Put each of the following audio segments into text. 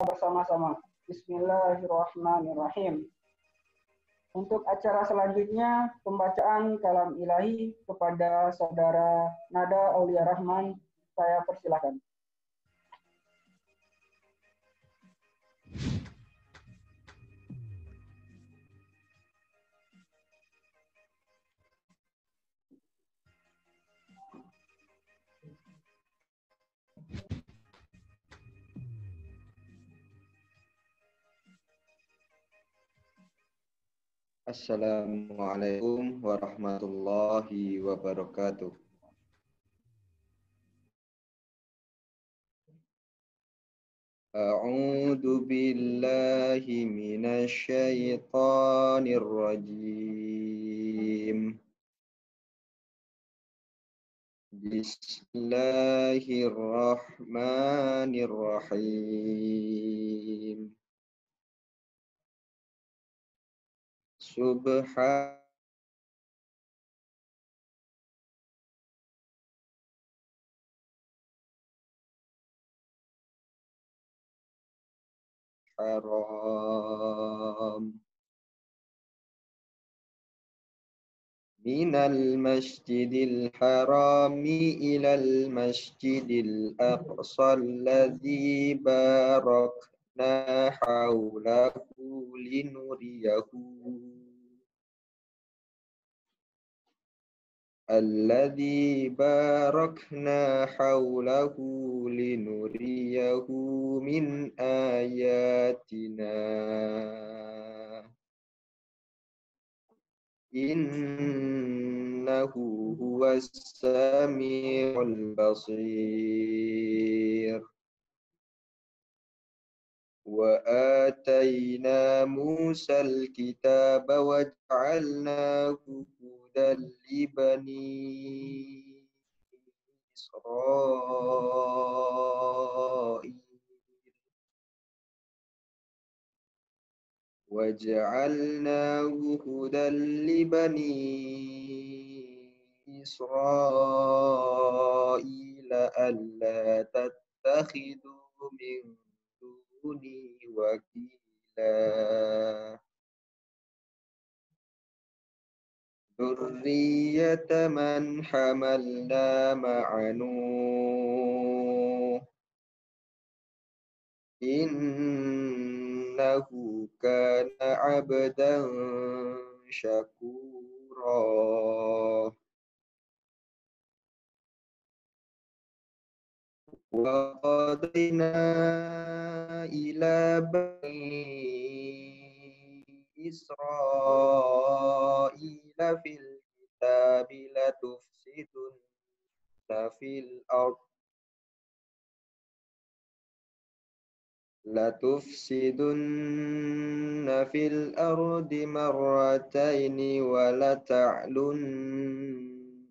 bersama-sama. Bismillahirrahmanirrahim. Untuk acara selanjutnya, pembacaan kalam ilahi kepada Saudara Nada Aulia Rahman, saya persilakan. Assalamualaikum warahmatullahi wabarakatuh. A'udzu billahi minasy syaithanir rajim. Bismillahirrahmanirrahim. Subhan haram minal masjidil harami ilal masjidil aqsa alladzi barakna haulahu linuriyahu الذي باركنا حوله لنريه من آياتنا إنه هو السميع البصير وآتينا موسى الكتاب وجعلناه هدى لبني إسرائيل وجعلناه هدى لبني إسرائيل ألا تتخذوا من دوني وكيلا ذرية من حملنا مع نوح إنه كان عبدا شكورا وقضينا إلى بني إسرائيل في الكتاب لتفسدن في الأرض مرتين ولتعلن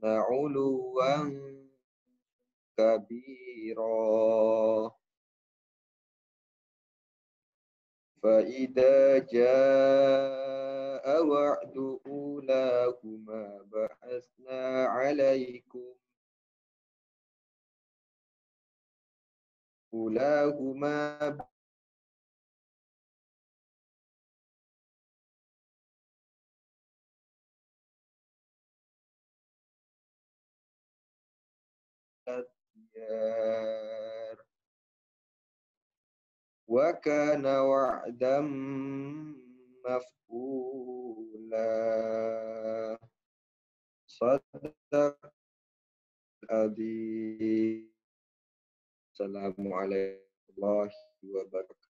علوا كبيرا فإذا جاء وعد أولاهما بعثنا عليكم وكان وعدا مفعولا صدق العظيم. Assalamualaikum warahmatullahi wabarakatuh.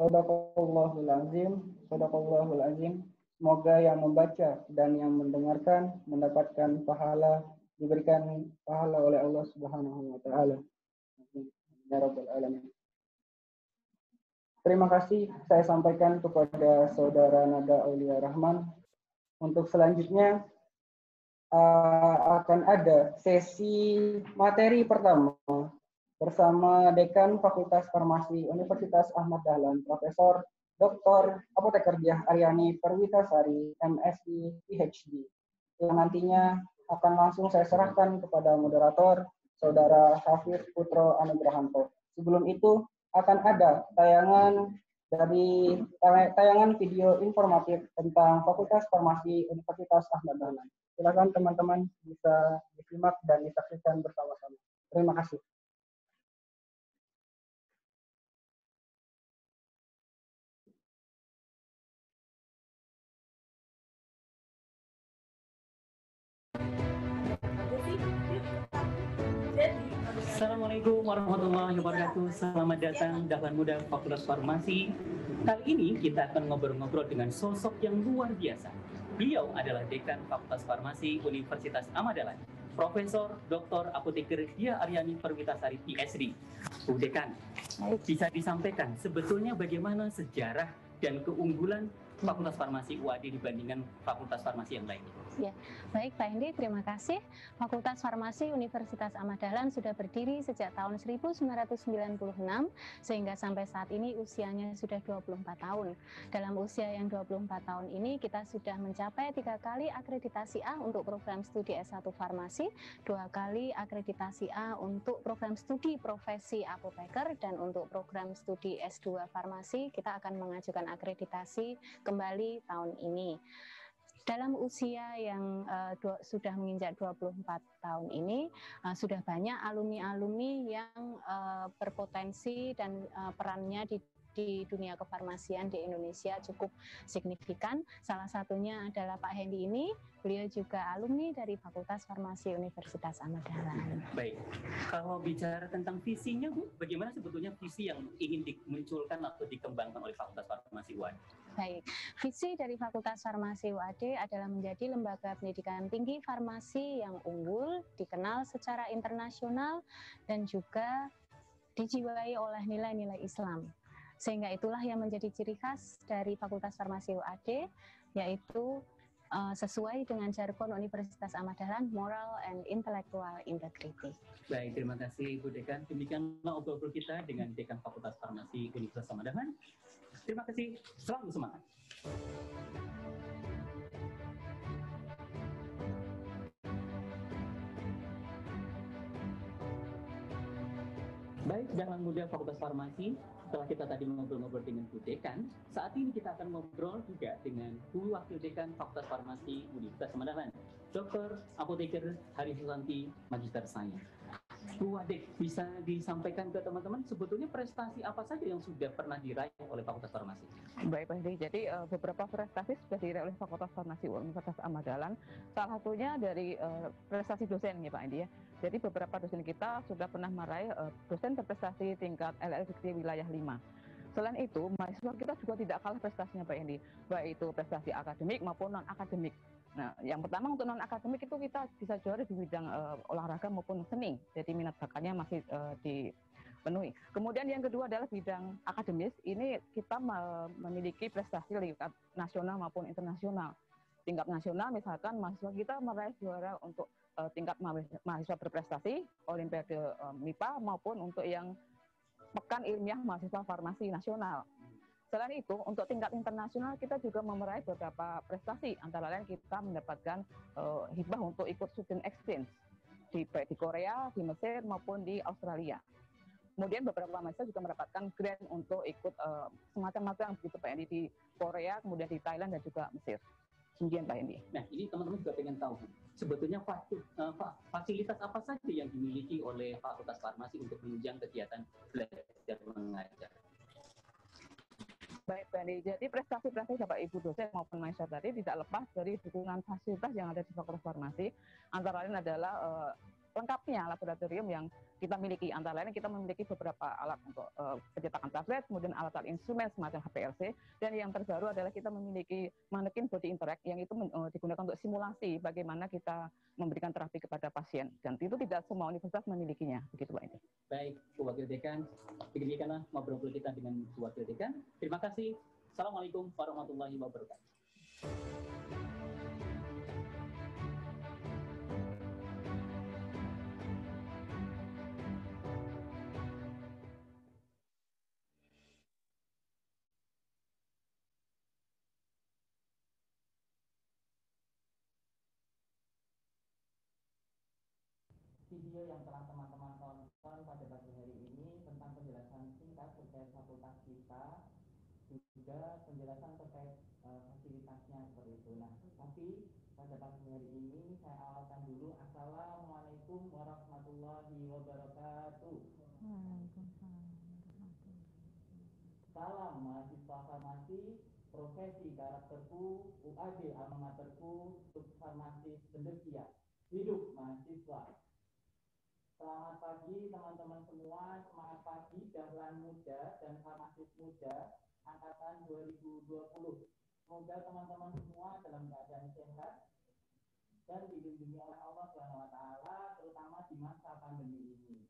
Shadaqallahul azim, shadaqallahul azim. Semoga yang membaca dan yang mendengarkan mendapatkan pahala, diberikan pahala oleh Allah Subhanahu wa taala. Ya rabbal alamin. Terima kasih saya sampaikan kepada Saudara Nada Aulia Rahman. Untuk selanjutnya akan ada sesi materi pertama bersama Dekan Fakultas Farmasi Universitas Ahmad Dahlan, Profesor Dr. Apoteker Diah Aryani Perwitasari, MSc, PhD, yang nantinya akan langsung saya serahkan kepada moderator, Saudara Hafiz Putro Anugrahanto. Sebelum itu akan ada tayangan video informatif tentang Fakultas Farmasi Universitas Ahmad Dahlan. Silakan teman-teman bisa disimak dan disaksikan bersama-sama. Terima kasih. Assalamualaikum warahmatullahi wabarakatuh. Selamat datang Dahlan Muda Fakultas Farmasi. Kali ini kita akan ngobrol-ngobrol dengan sosok yang luar biasa. Beliau adalah Dekan Fakultas Farmasi Universitas Ahmad Dahlan, Profesor Dr. Apoteker Diah Aryani Perwitasari, PhD. Bu Dekan, bisa disampaikan sebetulnya bagaimana sejarah dan keunggulan Fakultas Farmasi UAD dibandingkan Fakultas Farmasi yang lain? Ya, baik Pak Hendi, terima kasih. Fakultas Farmasi Universitas Ahmad Dahlan sudah berdiri sejak tahun 1996, sehingga sampai saat ini usianya sudah 24 tahun. Dalam usia yang 24 tahun ini, kita sudah mencapai 3 kali akreditasi A untuk program studi S1 Farmasi, 2 kali akreditasi A untuk program studi profesi apoteker, dan untuk program studi S2 Farmasi, kita akan mengajukan akreditasi kembali tahun ini. Dalam usia yang sudah menginjak 24 tahun ini, sudah banyak alumni-alumni yang berpotensi dan perannya di dunia kefarmasian di Indonesia cukup signifikan. Salah satunya adalah Pak Hendi ini, beliau juga alumni dari Fakultas Farmasi Universitas Ahmad Dahlan. Baik, kalau bicara tentang visinya Bu, bagaimana sebetulnya visi yang ingin dimunculkan atau dikembangkan oleh Fakultas Farmasi UAD? Baik, visi dari Fakultas Farmasi UAD adalah menjadi lembaga pendidikan tinggi farmasi yang unggul, dikenal secara internasional, dan juga dijiwai oleh nilai-nilai Islam. Sehingga itulah yang menjadi ciri khas dari Fakultas Farmasi UAD, yaitu sesuai dengan jargon Universitas Ahmad Dahlan, moral and intellectual integrity. Baik, terima kasih Bu Dekan. Demikianlah obrol-obrol kita dengan Dekan Fakultas Farmasi Universitas Ahmad Dahlan. Terima kasih, selalu semangat. Baik, Dahlan Muda Fakultas Farmasi, setelah kita tadi ngobrol-ngobrol dengan Bu Dekan, saat ini kita akan ngobrol juga dengan Bu Wakil Dekan Fakultas Farmasi Universitas Ahmad Dahlan, Dr. Apoteker Hari Susanti, Magister Sains. Bu Wadek, bisa disampaikan ke teman-teman sebetulnya prestasi apa saja yang sudah pernah diraih oleh Fakultas Farmasi? Baik, Pak Hendi. Jadi beberapa prestasi sudah diraih oleh Fakultas Farmasi Universitas Ahmad Dahlan. Salah satunya dari prestasi dosen ya Pak Hendi ya. Jadi beberapa dosen kita sudah pernah meraih dosen berprestasi tingkat LLDikti wilayah 5. Selain itu, mahasiswa kita juga tidak kalah prestasinya Pak Hendi, baik itu prestasi akademik maupun non-akademik. Nah, yang pertama untuk non-akademik itu kita bisa juara di bidang olahraga maupun seni, jadi minat bakatnya masih dipenuhi. Kemudian yang kedua adalah bidang akademis, ini kita memiliki prestasi tingkat nasional maupun internasional. Tingkat nasional misalkan mahasiswa kita meraih juara untuk tingkat mahasiswa berprestasi, Olimpiade MIPA maupun untuk yang Pekan Ilmiah Mahasiswa Farmasi Nasional. Selain itu, untuk tingkat internasional kita juga meraih beberapa prestasi, antara lain kita mendapatkan hibah untuk ikut student exchange di Korea, di Mesir maupun di Australia. Kemudian beberapa mahasiswa juga mendapatkan grant untuk ikut semacam magang begitu Pak Hendi di Korea, kemudian di Thailand dan juga Mesir. Kemudian Pak Hendi. Nah, ini teman-teman juga pengen tahu sebetulnya fasilitas apa saja yang dimiliki oleh Fakultas Farmasi untuk menunjang kegiatan belajar mengajar. Baik, Pak Hendi. Jadi prestasi-prestasi Bapak Ibu dosen maupun mahasiswa tadi tidak lepas dari dukungan fasilitas yang ada di Fakultas Farmasi. Antara lain adalah lengkapnya laboratorium yang kita miliki. Antara lain kita memiliki beberapa alat untuk pencetakan tablet, kemudian alat-alat instrumen semacam HPLC, dan yang terbaru adalah kita memiliki manekin body interact yang itu digunakan untuk simulasi bagaimana kita memberikan terapi kepada pasien. Dan itu tidak semua universitas memilikinya. Begitu Pak Hendi. Baik, Bu Wakil Dekan, demikianlah ngobrol kita dengan Bu Wakil Dekan. Terima kasih. Assalamualaikum warahmatullahi wabarakatuh. video yang telah teman-teman tonton pada pagi hari ini tentang penjelasan singkat terkait fakultas kita, juga penjelasan terkait fasilitasnya seperti itu. Nah, tapi pada pagi hari ini saya awalkan dulu. Assalamualaikum warahmatullahi wabarakatuh. Salam mahasiswa farmasi, profesi karakterku, UAD alma materku, subfarmasi pendesia. Hidup mahasiswa. Selamat pagi teman-teman semua, semangat pagi dahlan muda dan farmasis muda angkatan 2020. Semoga teman-teman semua dalam keadaan sehat dan dilindungi oleh Allah SWT, terutama di masa pandemi ini.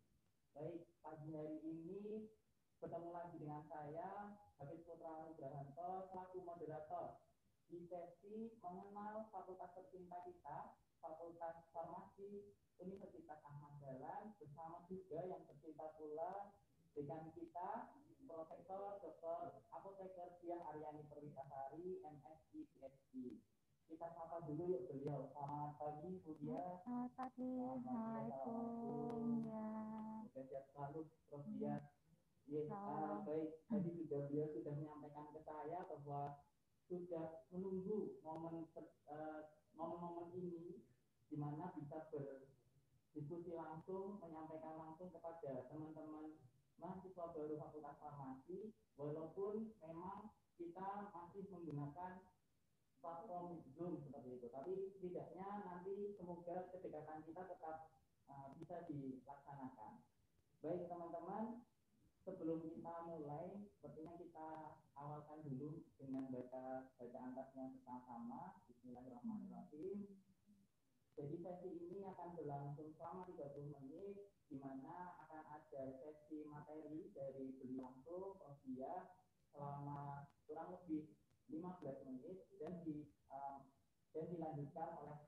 Baik, pagi hari ini bertemu lagi dengan saya, Hafiz Putra Nugrahanto, selaku moderator di sesi mengenal fakultas tercinta kita, Fakultas Farmasi Universitas Ahmad Dahlan, bersama juga yang tercinta pula dekan kita, Profesor Dr. Apoteker Diah Aryani Perwitasari, MSc, PhD. Kita sapa dulu yuk beliau. Selamat pagi, Bu Diah. Selamat pagi, Assalamualaikum. Ya. Sehat selalu, Prof. Diah. Baik, tadi juga beliau sudah menyampaikan ke saya bahwa sudah menunggu momen-momen ini di mana bisa berdiskusi langsung, menyampaikan langsung kepada teman-teman mahasiswa baru Fakultas Farmasi, walaupun memang kita masih menggunakan platform Zoom seperti itu, tapi setidaknya nanti semoga kedekatan kita tetap bisa dilaksanakan. Baik teman-teman, sebelum kita mulai, sepertinya kita awalkan dulu dengan bacaan tasnya bersama-sama. Bismillahirrahmanirrahim. Jadi sesi ini akan berlangsung selama 30 menit, di mana akan ada sesi materi dari beliau langsung, Prof. Diah, selama kurang lebih 15 menit dan dilanjutkan oleh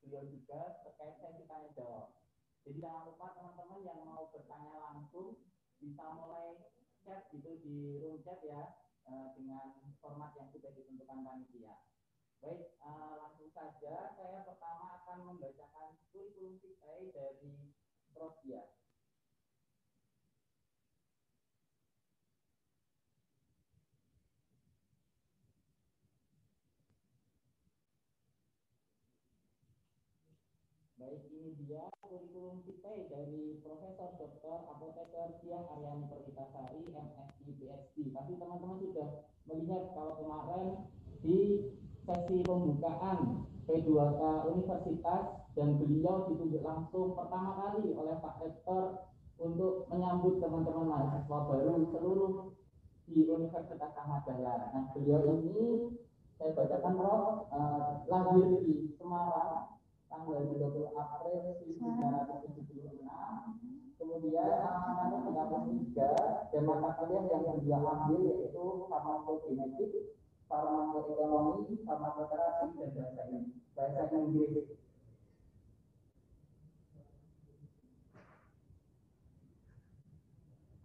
beliau juga terkait sesi tanya jawab. Jadi jangan lupa teman-teman yang mau bertanya langsung bisa mulai chat gitu di room chat ya, dengan format yang sudah ditentukan panitia. Baik, langsung saja saya pertama akan membacakan kurikulum vitae dari Prof. Diah. Baik, ini dia kurikulum vitae dari Profesor Dr. Apoteker Diah Aryani Perwitasari, MSc, PhD. Pasti teman-teman sudah melihat kalau kemarin di sesi pembukaan P2K Universitas dan beliau ditunjuk langsung pertama kali oleh Pak Rektor untuk menyambut teman-teman mahasiswa baru seluruh di Universitas Ahmad Dahlan. Nah, beliau ini saya bacakan Prof, lahir di Semarang tanggal 30 April 1976. Kemudian angkatannya 33 dan mata kuliah yang beliau ambil yaitu farmakogenetik, farmakoekonomi, farmakoterapi, dan bahasa Inggris.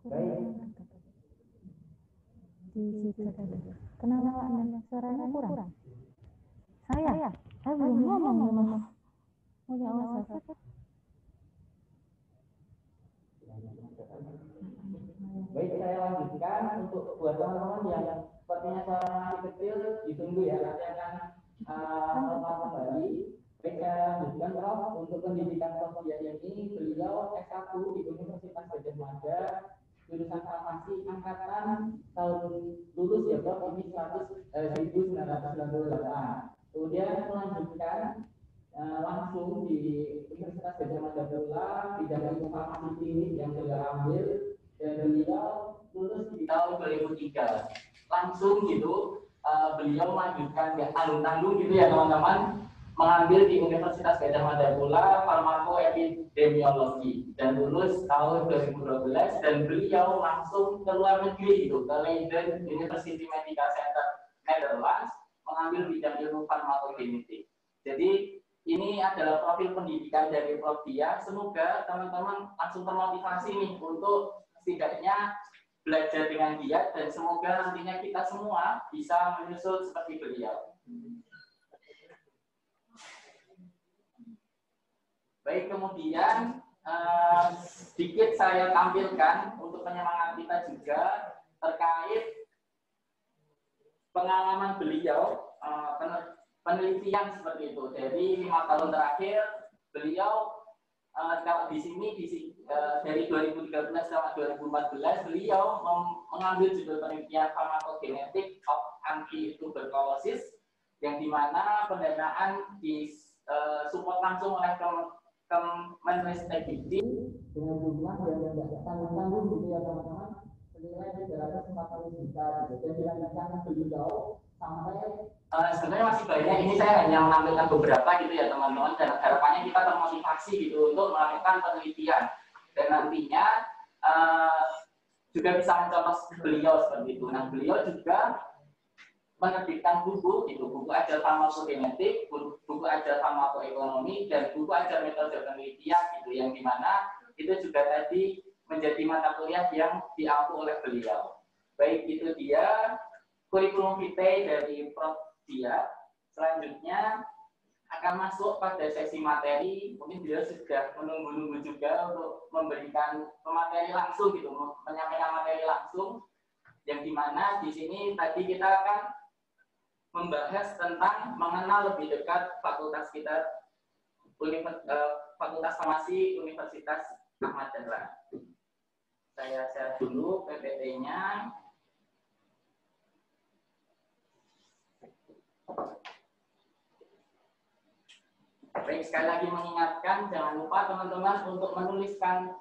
Baik. Kenapa Anda suaranya kurang? Saya belum ngomong. Oh ya Allah, Baik, saya lanjutkan untuk buat teman-teman yang sepertinya suara masih kecil, ditunggu ya, nanti akan normal kembali. Baik, saya lanjutkan Prof. Untuk pendidikan Prof. Diah ini, beliau S1 di Universitas Gadjah Mada, jurusan farmasi angkatan tahun lulus ya Prof. Ini 1998. Kemudian melanjutkan langsung di Universitas Gadjah Mada pula bidang ilmu farmasi klinik yang beliau ambil, dan beliau lulus di tahun 2003. Langsung gitu beliau melanjutkan ya tanggung gitu ya teman-teman, mengambil di Universitas Gadjah Mada pula farmakoepidemiologi dan lulus tahun 2012, dan beliau langsung ke luar negeri gitu, ke Leiden University Medical Center Netherlands, mengambil bidang ilmu farmakogenetik. Jadi ini adalah profil pendidikan dari Prof. Diah. Semoga teman-teman langsung termotivasi nih untuk setidaknya belajar dengan giat, dan semoga nantinya kita semua bisa menyusul seperti beliau. Baik, kemudian sedikit saya tampilkan untuk penyemangat kita juga terkait pengalaman beliau, penelitian seperti itu. Jadi 5 tahun terakhir beliau kalau di sini dari 2013 sampai 2014 beliau mengambil judul penelitian farmakogenetik of anti-tuberculosis, yang dimana pendanaan support langsung oleh Kemenristek Dikti dengan jumlah yang tidak tanggung-tanggung gitu ya teman-teman, senilai 340 juta gitu. Dan dilanjutkan beliau sampai sebenarnya masih banyak, ini saya hanya menampilkan beberapa gitu ya teman-teman, dan harapannya kita termotivasi gitu untuk melakukan penelitian dan nantinya juga bisa mencontoh beliau seperti itu. Nah, beliau juga menerbitkan buku, gitu, buku ajar farmakogenetik, buku ajar farmakoekonomi, dan buku ajar metode penelitian, gitu, yang dimana itu juga tadi menjadi mata kuliah yang diampu oleh beliau. Baik, itu dia kurikulum vitae dari Prof. Dia. Selanjutnya akan masuk pada sesi materi. Mungkin beliau sudah menunggu-nunggu juga untuk memberikan materi langsung, gitu, menyampaikan materi langsung, yang dimana di sini tadi kita akan membahas tentang mengenal lebih dekat fakultas kita, Fakultas Farmasi Universitas Ahmad Dahlan. Saya share dulu PPT-nya. Baik, sekali lagi mengingatkan, jangan lupa teman-teman untuk menuliskan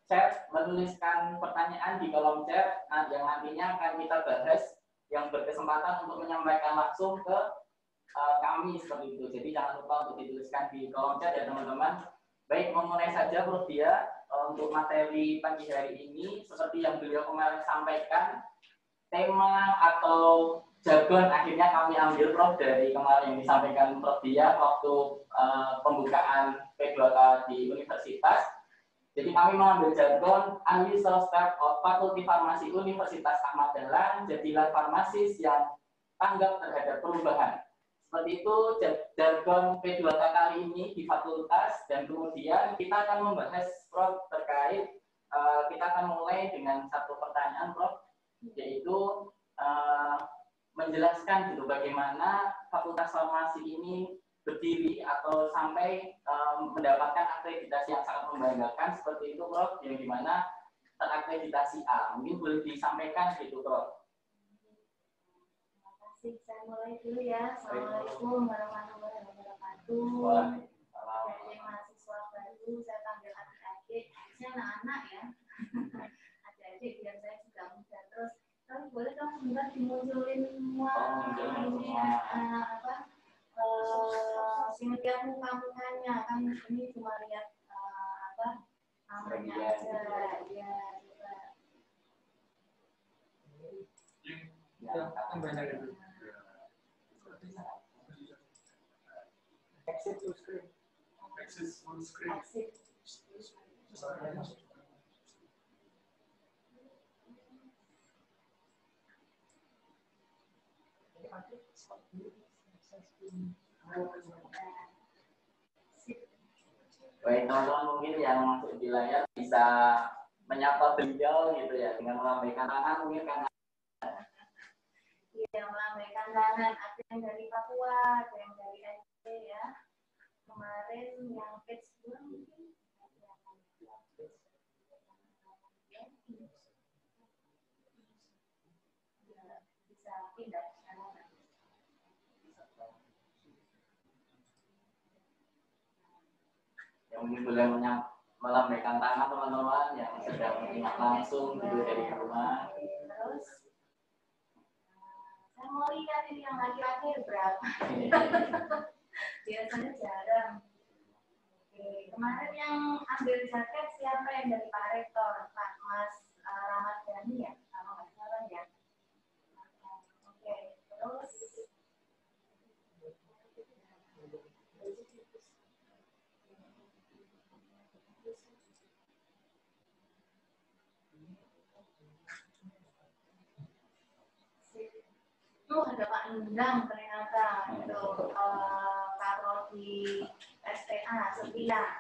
chat, menuliskan pertanyaan di kolom chat yang nantinya akan kita bahas, yang berkesempatan untuk menyampaikan langsung ke kami seperti itu. Jadi jangan lupa untuk dituliskan di kolom chat ya teman-teman. Baik, memulai saja Prof. Dia untuk materi pagi hari ini seperti yang beliau kemarin sampaikan, tema atau jargon akhirnya kami ambil Prof dari kemarin yang disampaikan Prof Dia waktu pembukaan P2K di universitas. Jadi kami mengambil jargon unusual step of Fakulti Farmasi Universitas Ahmad Dahlan, jadilah farmasis yang tanggap terhadap perubahan. Seperti itu jargon P2K kali ini di fakultas, dan kemudian kita akan membahas Prof terkait kita akan mulai dengan satu pertanyaan Prof, yaitu menjelaskan gitu bagaimana Fakultas Farmasi ini berdiri atau sampai mendapatkan akreditasi yang sangat membanggakan seperti itu Prof, yang dimana terakreditasi A. Mungkin boleh disampaikan gitu Prof. Terima kasih, saya mulai dulu ya. Assalamualaikum warahmatullahi wabarakatuh. Jadi mahasiswa baru, saya panggil adik-adik, saya anak-anak ya. Adik-adik biar saya juga muda terus. Tapi boleh dong sebentar dimunculin semua lihat muka-mukanya, kan ini cuma lihat namanya aja ya. Exit full screen. Exit full screen. Baik teman-teman, mungkin yang masuk di layar bisa menyapa beliau gitu ya dengan melambaikan tangan mungkin karena yang melambaikan tangan, ada yang dari Papua, ada yang dari Aceh ya. Kemarin yang pitch mungkin bisa pindah. yang mungkin boleh melambaikan tangan teman-teman yang sedang menyimak langsung gitu dari rumah. Terus saya mau lihat ini yang laki-laki berapa. Biasanya jarang. Oke, kemarin yang ambil jaket siapa yang dari Pak Rektor, Pak Mas Ramadhani ya, kalau nggak salah ya. Oke, terus itu ada Pak Endang ternyata itu Kak Rodi STA Setia.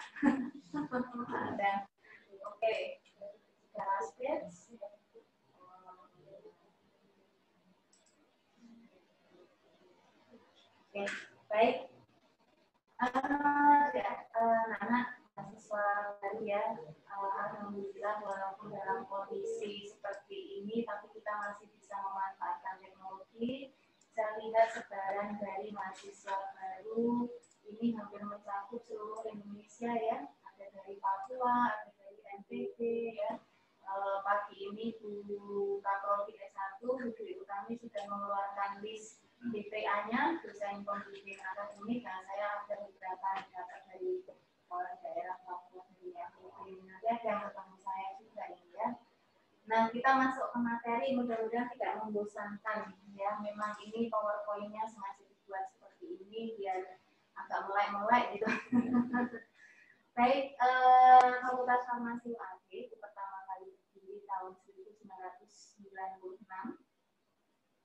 Ada. Oke. Last page. Oke, baik. Anak-anak mahasiswa baru ya, alhamdulillah walaupun dalam kondisi seperti ini, tapi kita masih bisa memanfaatkan teknologi. Saya lihat sebaran dari mahasiswa baru ini hampir mencakup seluruh Indonesia ya, ada dari Papua, ada dari NTB ya. Pagi ini Bu Kaprodi S1, Bu Dwi Utami sudah mengeluarkan list DPA-nya, dosen pembimbing akademik, dan saya ada beberapa data dari daerah Papua dari NTB. Nanti ada yang ketemu saya juga ini ya. Nah, kita masuk ke materi, mudah-mudahan tidak membosankan ya. Memang ini PowerPoint-nya sengaja dibuat seperti ini biar agak melek-melek gitu. Baik, Fakultas Farmasi UAD itu pertama kali berdiri tahun 1996.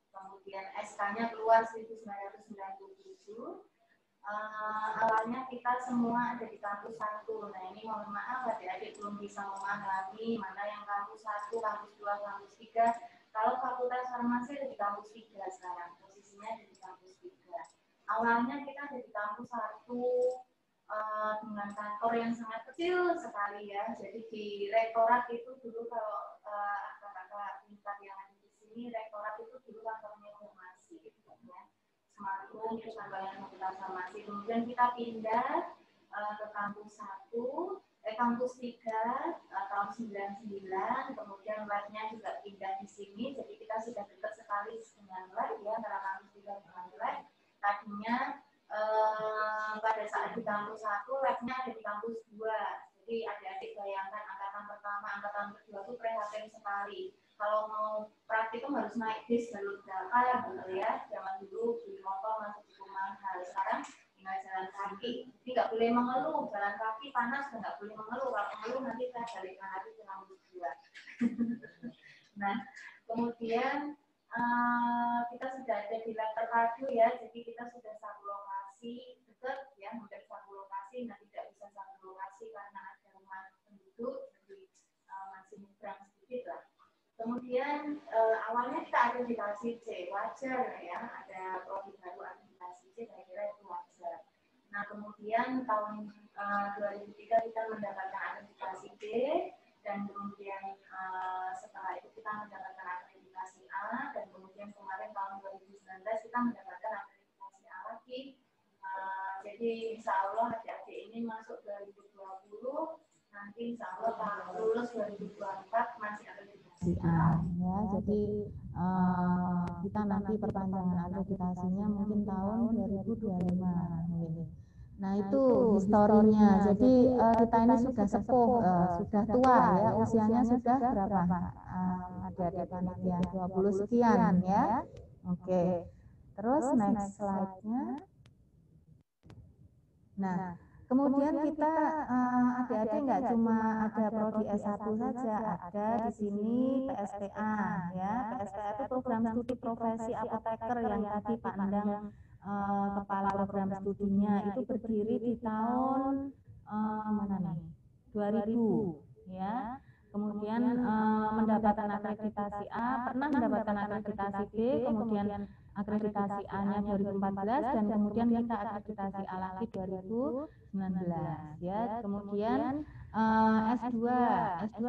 Kemudian SK-nya keluar 1997. Awalnya kita semua ada di kampus 1. Nah, ini mohon maaf adik-adik belum bisa memahami mana yang kampus 1, kampus 2, kampus 3. Kalau Fakultas Farmasi ada di kampus 3 sekarang, posisinya ada di kampus 3. Awalnya kita ada di kampus 1 dengan kantor yang sangat kecil sekali ya. Jadi di rektorat itu dulu kalau kakak-kakak tingkat yang ada di sini, rektorat itu dulu kantornya informasi gitu ya. Semarang itu kantornya Fakultas Farmasi. Kemudian kita pindah ke kampus 1, kampus 3 tahun 99. Kemudian labnya juga pindah di sini. Jadi kita sudah dekat sekali dengan lab ya, antara kampus 3 dengan lab. Tadinya pada saat di kampus 1, labnya ada di kampus 2. Jadi adik-adik bayangkan angkatan pertama, angkatan kedua itu prihatin sekali. Kalau mau praktikum harus naik bis jalur berapa gitu ya. Zaman dulu beli motor masuk ke rumah. Sekarang tinggal jalan kaki. Jadi nggak boleh mengeluh, jalan kaki panas nggak boleh mengeluh. Kalau mengeluh nanti saya balik lagi ke kampus 2. Nah, kemudian kita sudah ada di lab terpadu ya, jadi kita sudah satu lokasi dekat ya, hampir satu lokasi. Nah, tidak bisa satu lokasi karena ada rumah penduduk, jadi masih nyebrang sedikit lah. Kemudian awalnya kita akreditasi C, wajar ya, ada prodi baru akreditasi C, saya kira itu wajar. Nah, kemudian tahun 2003 kita mendapatkan akreditasi D, dan kemudian setelah itu kita mendapatkan akreditasi A, dan kemudian kemarin tahun 2019 kita mendapatkan akreditasi A lagi. Jadi insya Allah adik-adik ini masuk 2020, nanti insya Allah lulus 2024 masih akreditasi A. Ya, jadi kita nanti perpanjangan akreditasinya mungkin tahun 2025 mungkin. Nah, itu historinya. Jadi kita ini sudah sepuh, sudah tua ya, usianya sudah berapa? Ada panitia 20 sekian ya. Oke. Terus next slide-nya. Nah, kemudian kita adik-adik nggak cuma ada prodi S1 saja, ada di sini PSPA ya. PSPA itu program studi profesi apoteker yang tadi Pak Endang kepala program studinya itu berdiri di tahun mana nih? 2000 ya. Kemudian mendapatkan akreditasi A, pernah mendapatkan akreditasi B, kemudian akreditasi A-nya 2014, dan kemudian kita akreditasi A lagi 2019 ya. Kemudian S2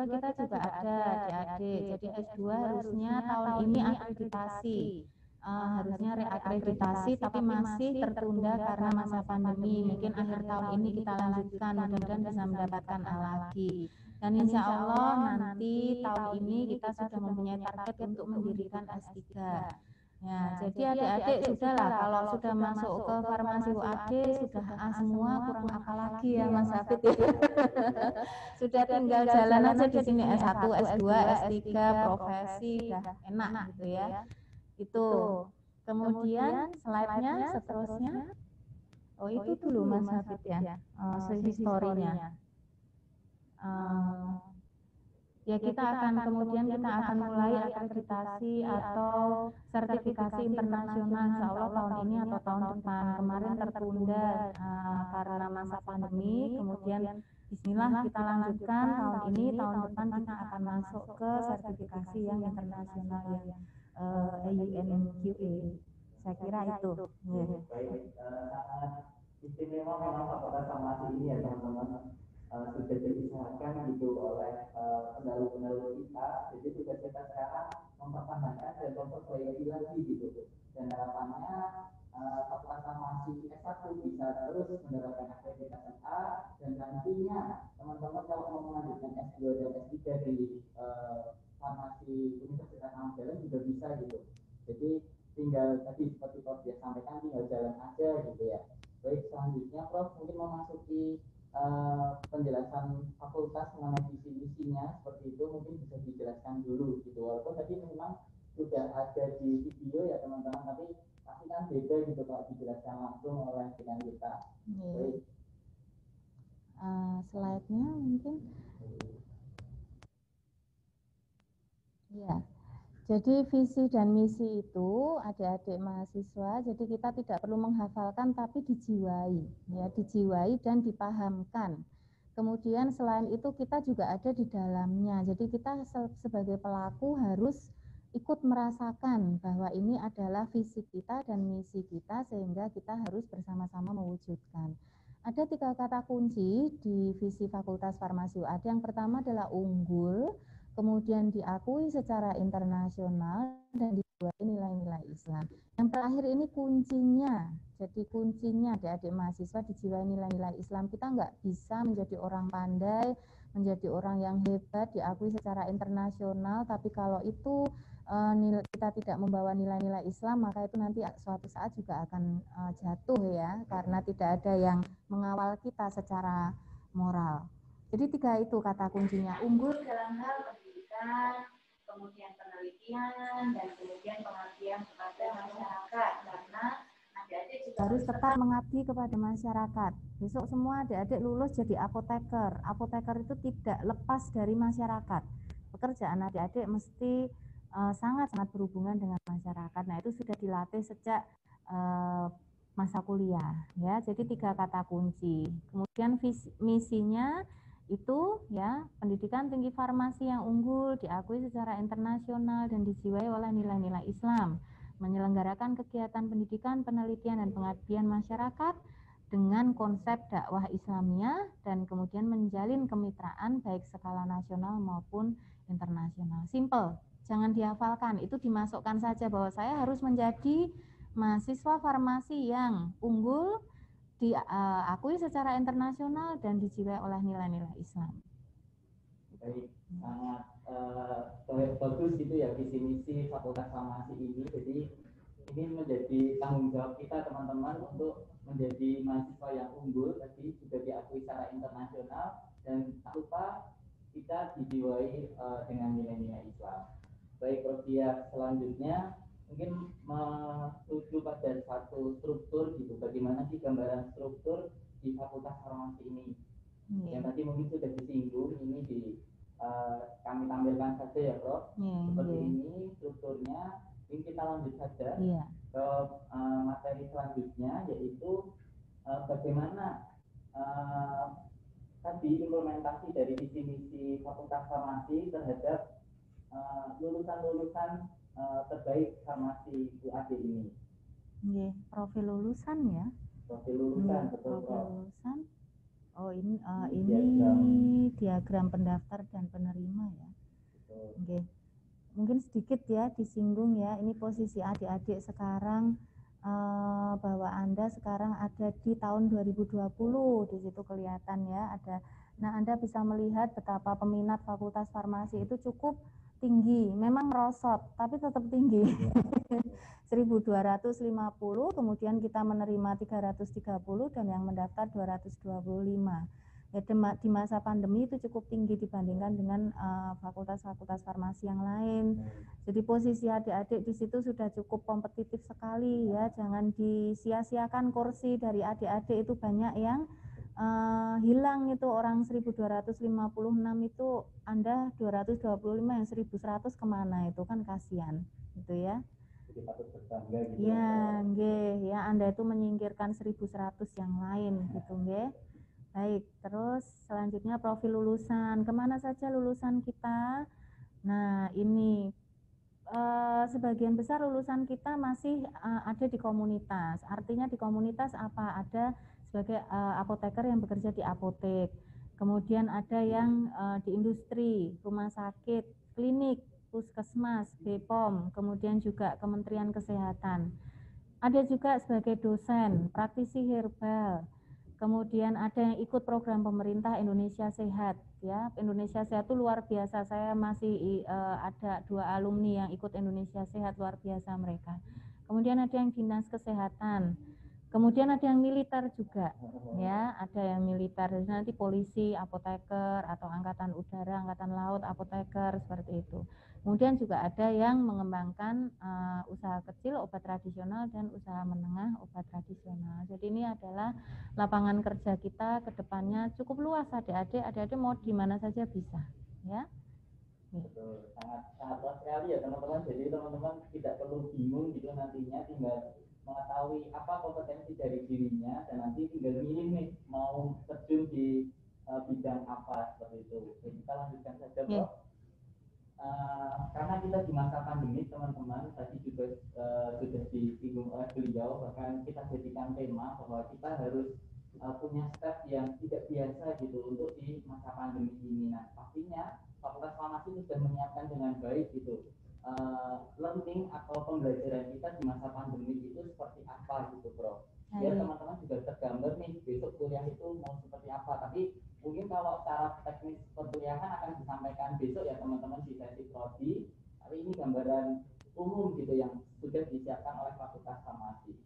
kita juga ada adik-adik. Jadi S2 harusnya tahun ini akreditasi. Harusnya reakreditasi tapi masih tertunda karena masa pandemi. Mungkin akhir tahun ini kita lanjutkan, mudah-mudahan bisa mendapatkan A lagi. Dan insya Allah nanti tahun ini kita sudah mempunyai target untuk mendirikan S3. Ya, jadi adik-adik sudahlah, kalau sudah masuk ke farmasi UAD sudah A semua, kurang apa lagi ya Mas Hafid ya. Sudah tinggal jalan aja di sini S1, S2, S3, profesi, udah enak gitu ya. Itu. Kemudian slide-nya seterusnya. Oh, itu dulu Mas Hafid ya. Historinya. Ya, kita akan mulai akreditasi atau sertifikasi internasional insya Allah tahun ini atau tahun depan. Kemarin tertunda karena masa pandemi, kemudian Bismillah kita lanjutkan tahun ini, tahun depan kita akan masuk ke sertifikasi yang internasional yang AUNQA. Saya kira itu. Baik, sangat istimewa memang Fakultas Farmasi ini ya teman-teman. Sudah diusahakan gitu oleh pendahulu-pendahulu kita. Jadi tugas kita sekarang mempertahankan dan memperbaiki lagi gitu. Dan harapannya Fakultas Farmasi S1 bisa terus mendapatkan akreditasi A, dan nantinya teman-teman kalau mau melanjutkan S2 dan S3 di Farmasi Universitas Amadalan juga bisa gitu. Jadi tinggal tadi seperti Prof dia sampaikan, tinggal jalan aja gitu ya. Baik, selanjutnya Prof mungkin memasuki penjelasan fakultas mengenai visi misinya seperti itu, mungkin bisa dijelaskan dulu gitu. Walaupun tadi memang sudah ada di video ya teman-teman, tapi pasti kan beda gitu kalau dijelaskan langsung oleh dengan kita. Baik. Slide-nya mungkin. Ya. Jadi visi dan misi itu adik-adik mahasiswa, jadi kita tidak perlu menghafalkan tapi dijiwai, ya dijiwai dan dipahamkan. Kemudian selain itu kita juga ada di dalamnya, jadi kita sebagai pelaku harus ikut merasakan bahwa ini adalah visi kita dan misi kita, sehingga kita harus bersama-sama mewujudkan. Ada 3 kata kunci di visi Fakultas Farmasi UAD. Yang pertama adalah unggul, kemudian diakui secara internasional, dan dibuat nilai-nilai Islam. Yang terakhir ini kuncinya, jadi kuncinya adik-adik mahasiswa dijiwai nilai-nilai Islam. Kita nggak bisa menjadi orang pandai, menjadi orang yang hebat, diakui secara internasional, tapi kalau itu kita tidak membawa nilai-nilai Islam, maka itu nanti suatu saat juga akan jatuh ya, karena tidak ada yang mengawal kita secara moral. Jadi 3 itu kata kuncinya, unggul dalam hal pendidikan, kemudian penelitian, dan kemudian pengabdian kepada masyarakat, karena adik-adik juga harus tetap mengabdi kepada masyarakat. Besok semua adik-adik lulus jadi apoteker. Apoteker itu tidak lepas dari masyarakat. Pekerjaan adik-adik mesti sangat-sangat berhubungan dengan masyarakat. Nah, itu sudah dilatih sejak masa kuliah ya. Jadi 3 kata kunci. Kemudian misinya itu ya, pendidikan tinggi farmasi yang unggul, diakui secara internasional dan dijiwai oleh nilai-nilai Islam, menyelenggarakan kegiatan pendidikan, penelitian, dan pengabdian masyarakat dengan konsep dakwah Islamiyah, dan kemudian menjalin kemitraan baik skala nasional maupun internasional. Simple, jangan dihafalkan, itu dimasukkan saja bahwa saya harus menjadi mahasiswa farmasi yang unggul, diakui secara internasional, dan dijiwai oleh nilai-nilai Islam. Baik, sangat bagus gitu ya visi misi Fakultas Farmasi ini. Jadi ini menjadi tanggung jawab kita teman-teman untuk menjadi mahasiswa yang unggul, tadi juga diakui secara internasional, dan tak lupa kita dijiwai dengan nilai-nilai Islam. Baik, Prof. Selanjutnya mungkin menuju pada satu struktur gitu, bagaimana sih gambaran struktur di Fakultas Farmasi ini. Yang tadi mungkin sudah disinggung, ini kami tampilkan saja ya Prof. Seperti ini strukturnya. Ini kita lanjut saja ke materi selanjutnya, yaitu bagaimana tadi implementasi dari visi misi Fakultas Farmasi terhadap lulusan-lulusan terbaik farmasi UAD ini. Profil lulusan ya. Profil lulusan, betul Profil Prof. lulusan. Oh ini diagram pendaftar dan penerima ya. Betul. Mungkin sedikit ya disinggung ya, ini posisi adik-adik sekarang, bahwa Anda sekarang ada di tahun 2020, di situ kelihatan ya ada. Nah, Anda bisa melihat betapa peminat Fakultas Farmasi itu cukup tinggi, memang merosot tapi tetap tinggi. 1.250, kemudian kita menerima 330 dan yang mendaftar 225. Ya, di masa pandemi itu cukup tinggi dibandingkan dengan fakultas-fakultas farmasi yang lain. Jadi posisi adik-adik di situ sudah cukup kompetitif sekali ya. Jangan disia-siakan kursi dari adik-adik, itu banyak yang hilang itu, orang 1.256 itu Anda 225, yang 1.100 kemana, itu kan kasihan gitu ya. Jadi patut berbangga gitu. Ya, ya Anda itu menyingkirkan 1.100 yang lain gitu nggih. Baik, terus selanjutnya profil lulusan. Kemana saja lulusan kita? Nah, ini sebagian besar lulusan kita masih ada di komunitas. Artinya di komunitas apa? Ada sebagai apoteker yang bekerja di apotek. Kemudian ada yang di industri, rumah sakit, klinik, puskesmas, BPOM, kemudian juga Kementerian Kesehatan. Ada juga sebagai dosen, praktisi herbal. Kemudian ada yang ikut program pemerintah Indonesia Sehat, ya. Indonesia Sehat itu luar biasa. Saya masih ada 2 alumni yang ikut Indonesia Sehat, luar biasa mereka. Kemudian ada yang dinas kesehatan. Kemudian ada yang militer juga, ya. Ada yang militer. Nanti polisi, apoteker, atau angkatan udara, angkatan laut, apoteker, seperti itu. Kemudian juga ada yang mengembangkan usaha kecil, obat tradisional, dan usaha menengah, obat tradisional. Jadi ini adalah lapangan kerja kita ke depannya cukup luas. Adik-adik mau di mana saja bisa, ya. Betul, sangat luas sekali ya teman-teman. Jadi teman-teman tidak perlu bingung gitu, nantinya tinggal mengetahui apa kompetensi dari dirinya dan nanti tinggal milih nih mau terjun di bidang apa, seperti itu. Jadi kita lanjutkan saja, Prof. Karena kita di masa pandemi teman-teman, tadi juga sudah disinggung oleh beliau, bahkan kita jadikan tema bahwa kita harus punya step yang tidak biasa gitu untuk di masa pandemi ini. Nah, pastinya Fakultas Farmasi sudah menyiapkan dengan baik gitu learning atau pembelajaran kita di masa pandemi itu seperti apa gitu, Bro. Biar teman-teman juga tergambar nih besok kuliah itu mau seperti apa. Tapi mungkin kalau cara teknis perkuliahan akan disampaikan besok ya teman-teman di sesi prodi. Tapi ini gambaran umum gitu yang sudah disiapkan oleh Fakultas Farmasi.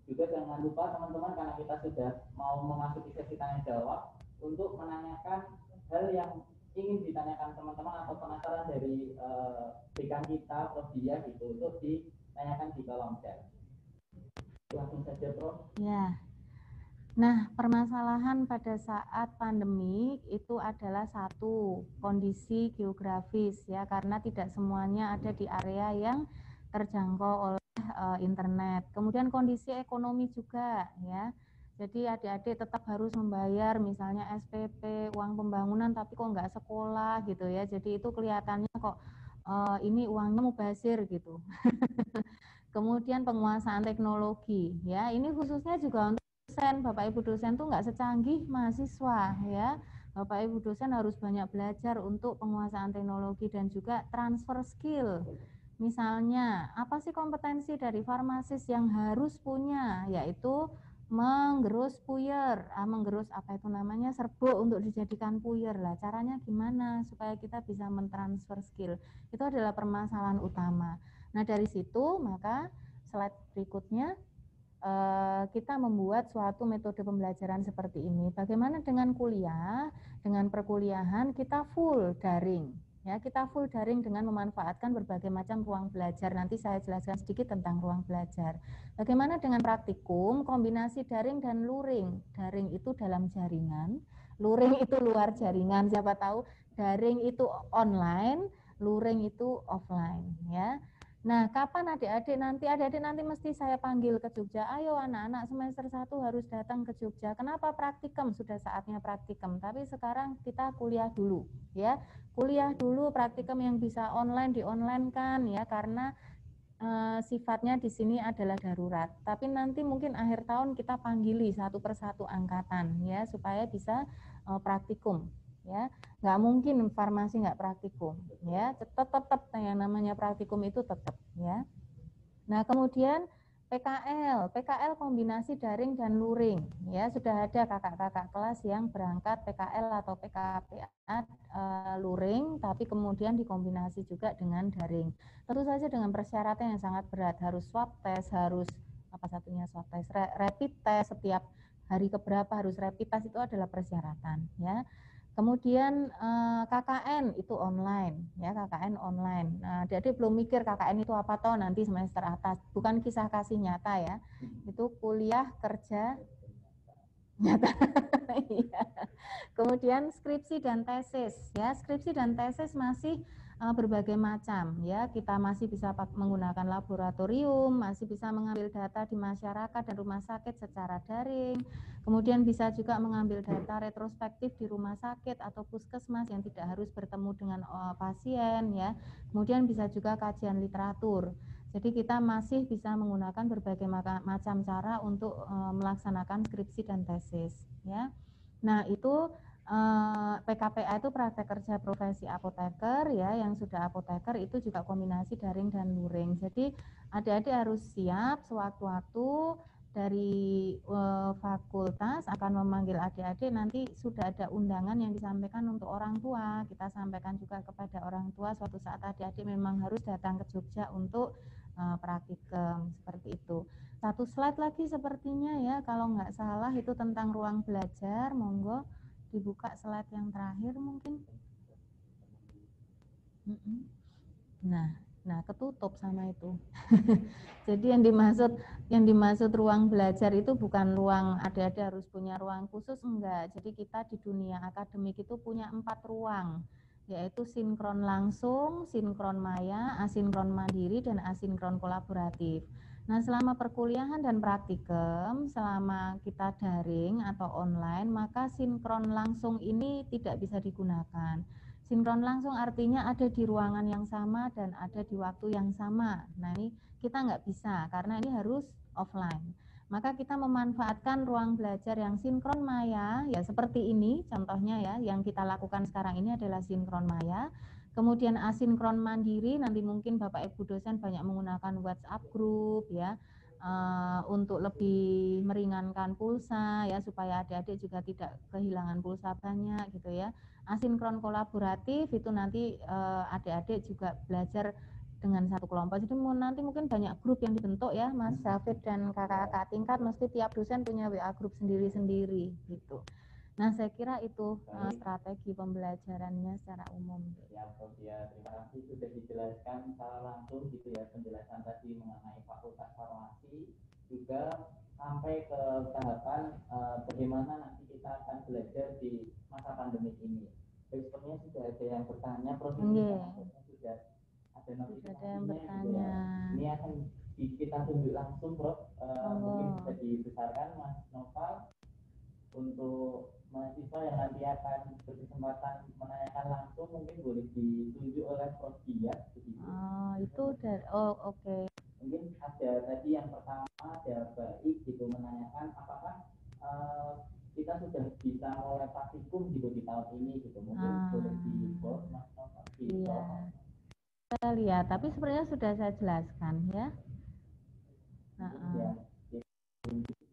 Juga jangan lupa teman-teman, karena kita sudah mau memasuki sesi tanya jawab, untuk menanyakan hal yang ingin ditanyakan teman-teman atau penasaran dari dekan kita, Prof. Dia gitu, untuk ditanyakan di kolom chat. Langsung saja, Prof. Ya. Nah, permasalahan pada saat pandemi itu adalah satu, kondisi geografis ya, karena tidak semuanya ada di area yang terjangkau oleh internet. Kemudian kondisi ekonomi juga ya. Jadi adik-adik tetap harus membayar misalnya SPP, uang pembangunan, tapi kok nggak sekolah gitu ya. Jadi itu kelihatannya kok ini uangnya mubazir gitu. Kemudian penguasaan teknologi ya, ini khususnya juga untuk dosen. Bapak Ibu dosen tuh nggak secanggih mahasiswa ya. Bapak Ibu dosen harus banyak belajar untuk penguasaan teknologi dan juga transfer skill. Misalnya, apa sih kompetensi dari farmasis yang harus punya? Yaitu menggerus puyer, menggerus apa itu namanya, serbuk untuk dijadikan puyer lah. Caranya gimana supaya kita bisa mentransfer skill? Itu adalah permasalahan utama. Nah, dari situ maka slide berikutnya kita membuat suatu metode pembelajaran seperti ini. Bagaimana dengan kuliah? Dengan perkuliahan kita full daring. Ya, kita full daring dengan memanfaatkan berbagai macam ruang belajar. Nanti saya jelaskan sedikit tentang ruang belajar. Bagaimana dengan praktikum, kombinasi daring dan luring. Daring itu dalam jaringan, luring itu luar jaringan. Siapa tahu daring itu online, luring itu offline ya. Nah, kapan adik-adik nanti mesti saya panggil ke Jogja. Ayo anak-anak semester 1 harus datang ke Jogja. Kenapa praktikum? Sudah saatnya praktikum. Tapi sekarang kita kuliah dulu ya. Kuliah dulu, praktikum yang bisa online di-online-kan ya, karena sifatnya di sini adalah darurat. Tapi nanti mungkin akhir tahun kita panggili satu persatu angkatan ya, supaya bisa praktikum. Ya, nggak mungkin farmasi nggak praktikum ya, tetap yang namanya praktikum itu tetap ya. Nah, kemudian PKL kombinasi daring dan luring ya, sudah ada kakak-kakak kelas yang berangkat PKL atau PKPA luring, tapi kemudian dikombinasi juga dengan daring. Tentu saja dengan persyaratan yang sangat berat, harus swab test, harus apa satunya swab test, rapid test, setiap hari keberapa harus rapid test, itu adalah persyaratan ya. Kemudian KKN itu online ya, KKN online. Nah, jadi belum mikir KKN itu apa toh nanti semester atas, bukan kisah kasih nyata ya. Itu kuliah kerja nyata. Kemudian skripsi dan tesis ya, skripsi dan tesis masih berbagai macam ya. Kita masih bisa menggunakan laboratorium, masih bisa mengambil data di masyarakat dan rumah sakit secara daring. Kemudian bisa juga mengambil data retrospektif di rumah sakit atau puskesmas yang tidak harus bertemu dengan pasien ya. Kemudian bisa juga kajian literatur. Jadi kita masih bisa menggunakan berbagai macam cara untuk melaksanakan skripsi dan tesis ya. Nah, itu PKPA itu praktek kerja profesi apoteker ya, yang sudah apoteker itu juga kombinasi daring dan luring. Jadi adik-adik harus siap sewaktu-waktu dari fakultas akan memanggil adik-adik, nanti sudah ada undangan yang disampaikan untuk orang tua. Kita sampaikan juga kepada orang tua suatu saat adik-adik memang harus datang ke Jogja untuk praktikum seperti itu. Satu slide lagi sepertinya ya, kalau nggak salah itu tentang ruang belajar. Monggo dibuka slide yang terakhir mungkin. Nah ketutup sama itu. Jadi yang dimaksud ruang belajar itu bukan ruang adik-adik harus punya ruang khusus, enggak. Jadi kita di dunia akademik itu punya 4 ruang, yaitu sinkron langsung, sinkron maya, asinkron mandiri, dan asinkron kolaboratif. Nah, selama perkuliahan dan praktikum, selama kita daring atau online, maka sinkron langsung ini tidak bisa digunakan. Sinkron langsung artinya ada di ruangan yang sama dan ada di waktu yang sama. Nah, ini kita nggak bisa karena ini harus offline. Maka kita memanfaatkan ruang belajar yang sinkron maya, ya seperti ini contohnya ya, yang kita lakukan sekarang ini adalah sinkron maya. Kemudian asinkron mandiri, nanti mungkin Bapak Ibu dosen banyak menggunakan WhatsApp group ya, untuk lebih meringankan pulsa ya, supaya adik-adik juga tidak kehilangan pulsa banyak gitu ya. Asinkron kolaboratif itu nanti adik-adik juga belajar dengan satu kelompok. Jadi nanti mungkin banyak grup yang dibentuk ya, Mas David dan kakak-kakak tingkat, mesti tiap dosen punya WA grup sendiri-sendiri gitu. Nah, saya kira itu strategi pembelajarannya secara umum. Ya, Sofia, terima kasih sudah dijelaskan secara langsung gitu ya, penjelasan tadi mengenai Fakultas Farmasi, juga sampai ke tahapan bagaimana nanti kita akan belajar di masa pandemi ini. Sepertinya sudah ada yang bertanya, Prof. Sudah ada yang bertanya. Ini akan kita tunjuk langsung, Prof. Mungkin bisa dibesarkan, Mas Noval, untuk mahasiswa yang nanti akan berkesempatan menanyakan langsung, mungkin boleh ditunjuk oleh Prof. Dias. Itu dari oke. Mungkin ada tadi yang pertama ada Baik gitu menanyakan apakah kita sudah bisa mulai praktikum gitu di tahun ini gitu, mungkin boleh di-post Mas Noval. Iya. Saya lihat, tapi sebenarnya sudah saya jelaskan ya.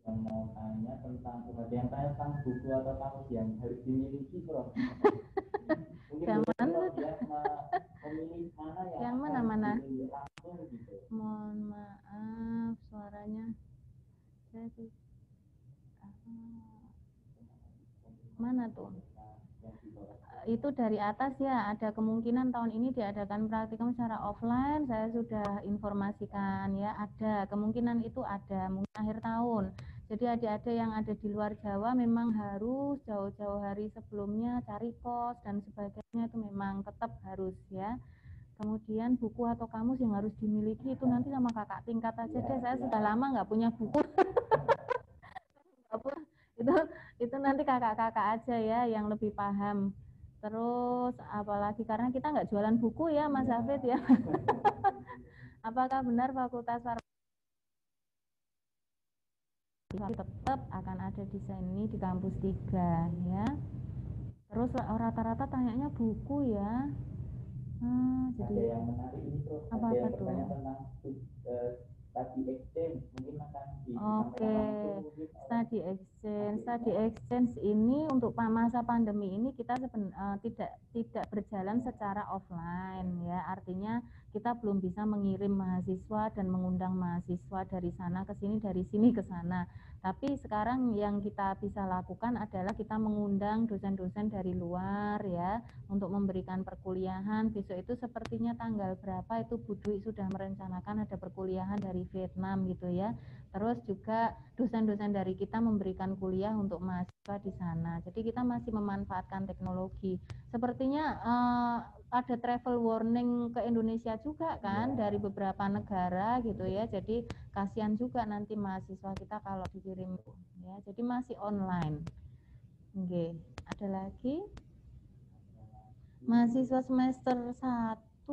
Yang mau tanya tentang tentang buku atau kamus yang harus dimiliki, Prof. Yang mana? Memilih mana yang mana? Langsung gitu. Mohon maaf suaranya. Mana tuh? Itu dari atas ya, ada kemungkinan tahun ini diadakan praktikum secara offline. Saya sudah informasikan ya, ada kemungkinan itu ada mungkin akhir tahun. Jadi adik-adik yang ada di luar Jawa memang harus jauh-jauh hari sebelumnya cari kos dan sebagainya, itu memang tetap harus ya. Kemudian buku atau kamus yang harus dimiliki itu nanti sama kakak tingkat aja deh. Saya sudah lama nggak punya buku. itu nanti kakak-kakak aja ya yang lebih paham. Terus apalagi karena kita nggak jualan buku ya Mas Hafid ya. Apakah benar Fakultas Farmasi tetap akan ada desain ini di kampus 3 ya? Terus rata-rata tanyanya buku ya. Jadi ada yang menarik ini Prof. Apa ada yang tuh? bertanya tentang study exchange, mungkin akan Oke, study exchange ini untuk masa pandemi ini kita tidak berjalan secara offline ya, artinya kita belum bisa mengirim mahasiswa dan mengundang mahasiswa dari sana ke sini, dari sini ke sana. Tapi sekarang yang kita bisa lakukan adalah kita mengundang dosen-dosen dari luar ya untuk memberikan perkuliahan. Besok itu sepertinya tanggal berapa itu Bu Dwi sudah merencanakan ada perkuliahan dari Vietnam gitu ya. Terus juga dosen-dosen dari kita memberikan kuliah untuk mahasiswa di sana. Jadi kita masih memanfaatkan teknologi. Sepertinya ada travel warning ke Indonesia juga kan dari beberapa negara gitu ya. Jadi kasihan juga nanti mahasiswa kita kalau dikirim ya. Jadi masih online. Oke, ada lagi mahasiswa semester 1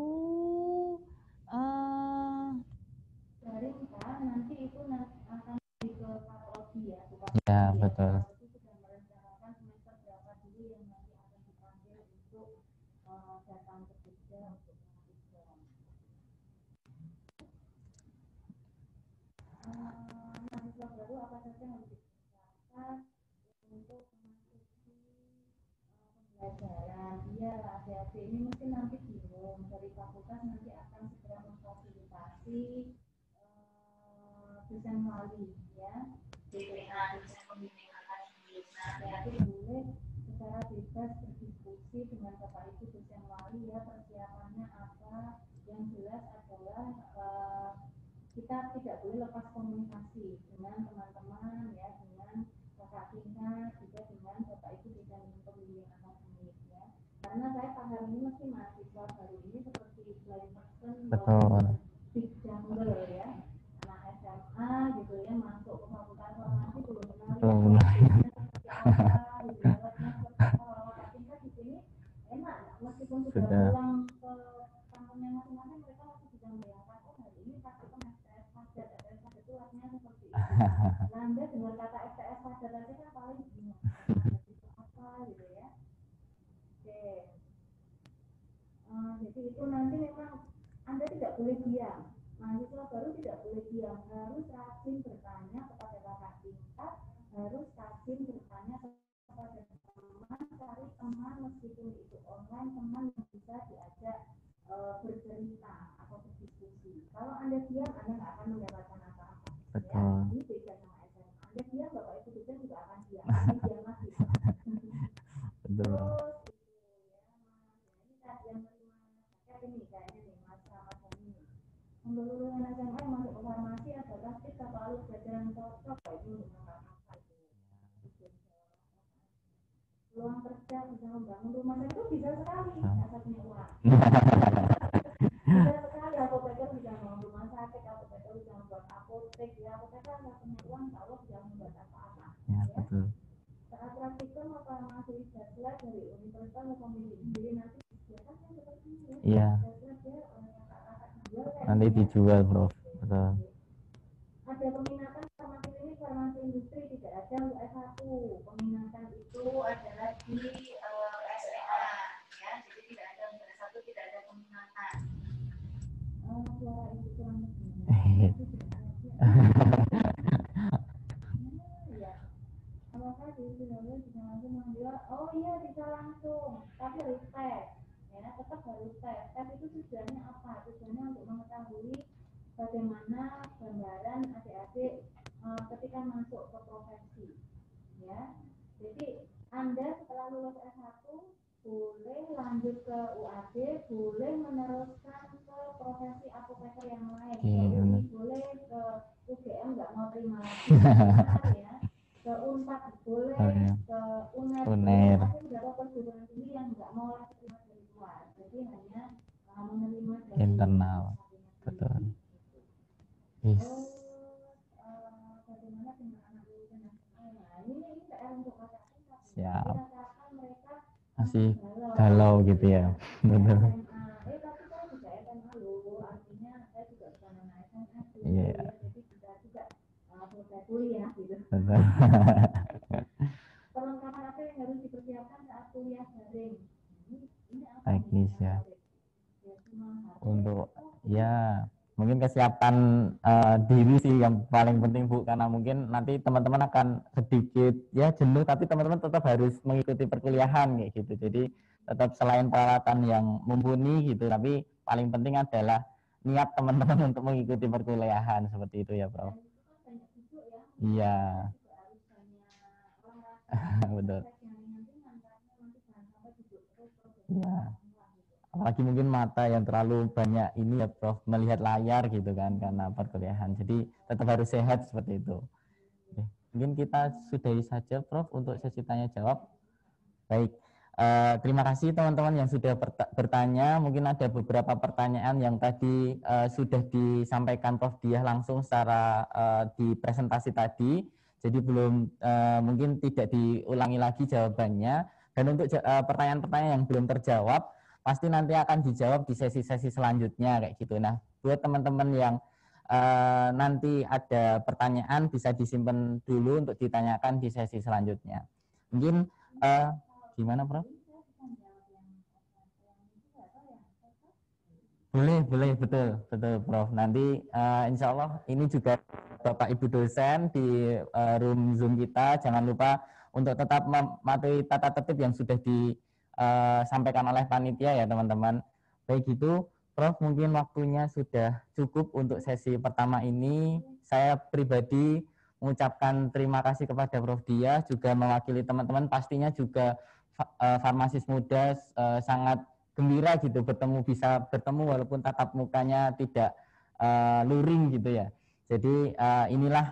daring kan nanti itu akan di ke patologi ya. Ya, betul. Itu sudah merencanakan semester berapa dulu yang nanti akan dipanggil untuk datang ke Jogja untuk mahasiswa. Mahasiswa baru apa saja yang harus dipersiapkan untuk memasuki pembelajaran. Iya, adik-adik ini mungkin nanti bingung dari fakultas nanti akan segera memfasilitasi dosen wali ya, DPA, dosen pembimbing akademik. Nah, adik-adik boleh secara bebas berdiskusi dengan Bapak Ibu dosen wali ya, persiapannya apa. Yang jelas adalah kita tidak boleh lepas komunikasi dengan teman-teman ya, dengan kakak tingkat, juga dengan Bapak Ibu dosen pembimbing akademik ya. Karena saya paham ini mesti mahasiswa baru ini seperti blind person, Betul. big jungle ya, anak SMA gitu ya, masuk ke fakultas farmasi belum kenal apa gitu ya, kalau kakak tingkat di sini enak, meskipun sudah pulang ke kampungnya masing-masing, mereka masih bisa membayangkan, oh hari ini praktikum STS padat, STS padat itu artinya seperti itu. Nah, Anda dengar kata STS padat aja kan paling bingung, itu apa gitu ya. Oke. Jadi itu nanti memang Anda tidak boleh diam. Mahasiswa baru tidak boleh diam, harus rajin bertanya kepada kakak tingkat, harus rajin bertanya kepada teman, cari teman meskipun itu online, teman yang bisa diajak bercerita atau berdiskusi. Kalau Anda diam, Anda nggak akan mendapatkan apa-apa. Ya, ini beda sama SMA. Anda diam, Bapak Ibu dosen juga akan diam. Ini diam lagi. Terus ini kayaknya nih masa-masa ini untuk lulusan SMA yang masuk ke farmasi adalah kita selalu belajar yang cocok itu dengan apa itu peluang kerja bisa membangun rumah itu bisa sekali asal punya uang bisa sekali apoteker bisa membangun rumah sakit, apoteker bisa membuat apotek ya, apoteker asal punya uang kalau bisa membuat apa-apa ya, betul. Saat praktikum apa masih belajar dari universitas atau memilih sendiri nanti biasanya seperti ini ya. Iya. Nanti dijual, Prof. Betul. Ada peminatan farmasi klinik, farmasi industri tidak ada untuk S1. Peminatan itu adalah di SEA ya. Jadi tidak ada untuk S1, tidak ada peminatan. Suara itu kurang lebih. Ya. Apakah di Surabaya bisa langsung menjual? Oh iya bisa langsung, tapi harus tes. Ya, tetap harus tes. Tes itu tujuannya apa? Tujuannya untuk mengetahui bagaimana gambaran adik-adik ketika masuk ke profesi. Ya, jadi Anda setelah lulus S1 boleh lanjut ke UAD, boleh meneruskan ke profesi apoteker yang lain. Jadi boleh ke UGM nggak mau terima lagi, ya. Ke Unpad boleh, ke UNER, tapi beberapa perguruan tinggi yang nggak mau lagi terima dari luar. Jadi hanya menerima dari internal. Betul. Yes. Bagaimana dengan anak lulusan SMA? Nah, ini PR untuk kakak tingkat. Siap. Mereka Masih galau gitu ya. Betul. Tapi saya juga SMA loh, artinya saya juga bukan anak SMA tuh. Iya. Jadi bisa juga selesai kuliah gitu. Betul. Perlengkapan apa yang harus dipersiapkan saat kuliah daring? Ini apa? Teknis ya. Untuk ya mungkin kesiapan diri sih yang paling penting Bu, karena mungkin nanti teman-teman akan sedikit ya jenuh, tapi teman-teman tetap harus mengikuti perkuliahan kayak gitu. Jadi tetap selain peralatan yang mumpuni gitu, tapi paling penting adalah niat teman-teman untuk mengikuti perkuliahan seperti itu ya, Prof. Iya. Betul. Iya. Apalagi mungkin mata yang terlalu banyak ini ya Prof, melihat layar gitu kan karena perkuliahan. Jadi tetap harus sehat seperti itu. Oke. Mungkin kita sudahi saja Prof untuk sesi tanya jawab. Baik, Terima kasih teman-teman yang sudah bertanya. Mungkin ada beberapa pertanyaan yang tadi sudah disampaikan Prof. Diah langsung secara di presentasi tadi. Jadi belum mungkin tidak diulangi lagi jawabannya. Dan untuk pertanyaan-pertanyaan yang belum terjawab, pasti nanti akan dijawab di sesi-sesi selanjutnya kayak gitu. Nah, buat teman-teman yang nanti ada pertanyaan bisa disimpan dulu untuk ditanyakan di sesi selanjutnya. Mungkin gimana, Prof? Boleh, betul, Prof. Nanti insya Allah ini juga Bapak Ibu dosen di room Zoom kita, jangan lupa untuk tetap mematuhi tata tertib yang sudah disampaikan oleh panitia ya teman-teman. Baik gitu, Prof, mungkin waktunya sudah cukup untuk sesi pertama ini. Saya pribadi mengucapkan terima kasih kepada Prof. Diah, juga mewakili teman-teman, pastinya juga farmasis muda sangat gembira gitu bisa bertemu walaupun tatap mukanya tidak luring gitu ya. Jadi inilah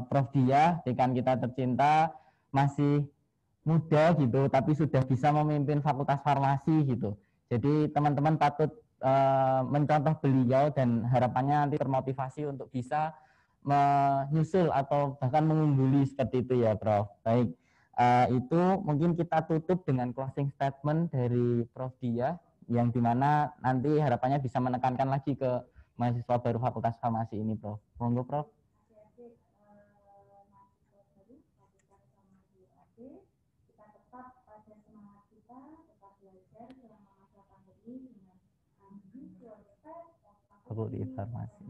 Prof. Diah, dekan kita tercinta, masih muda gitu tapi sudah bisa memimpin Fakultas Farmasi gitu. Jadi teman-teman patut mencontoh beliau dan harapannya nanti termotivasi untuk bisa menyusul atau bahkan mengungguli seperti itu ya Prof. Baik. Itu mungkin kita tutup dengan closing statement dari Prof. Diah yang dimana nanti harapannya bisa menekankan lagi ke mahasiswa baru Fakultas Farmasi ini, Prof. Monggo, Prof. Kita tetap pada semangat kita, tetap belajar selama masa pandemi dengan Fakultas Farmasi.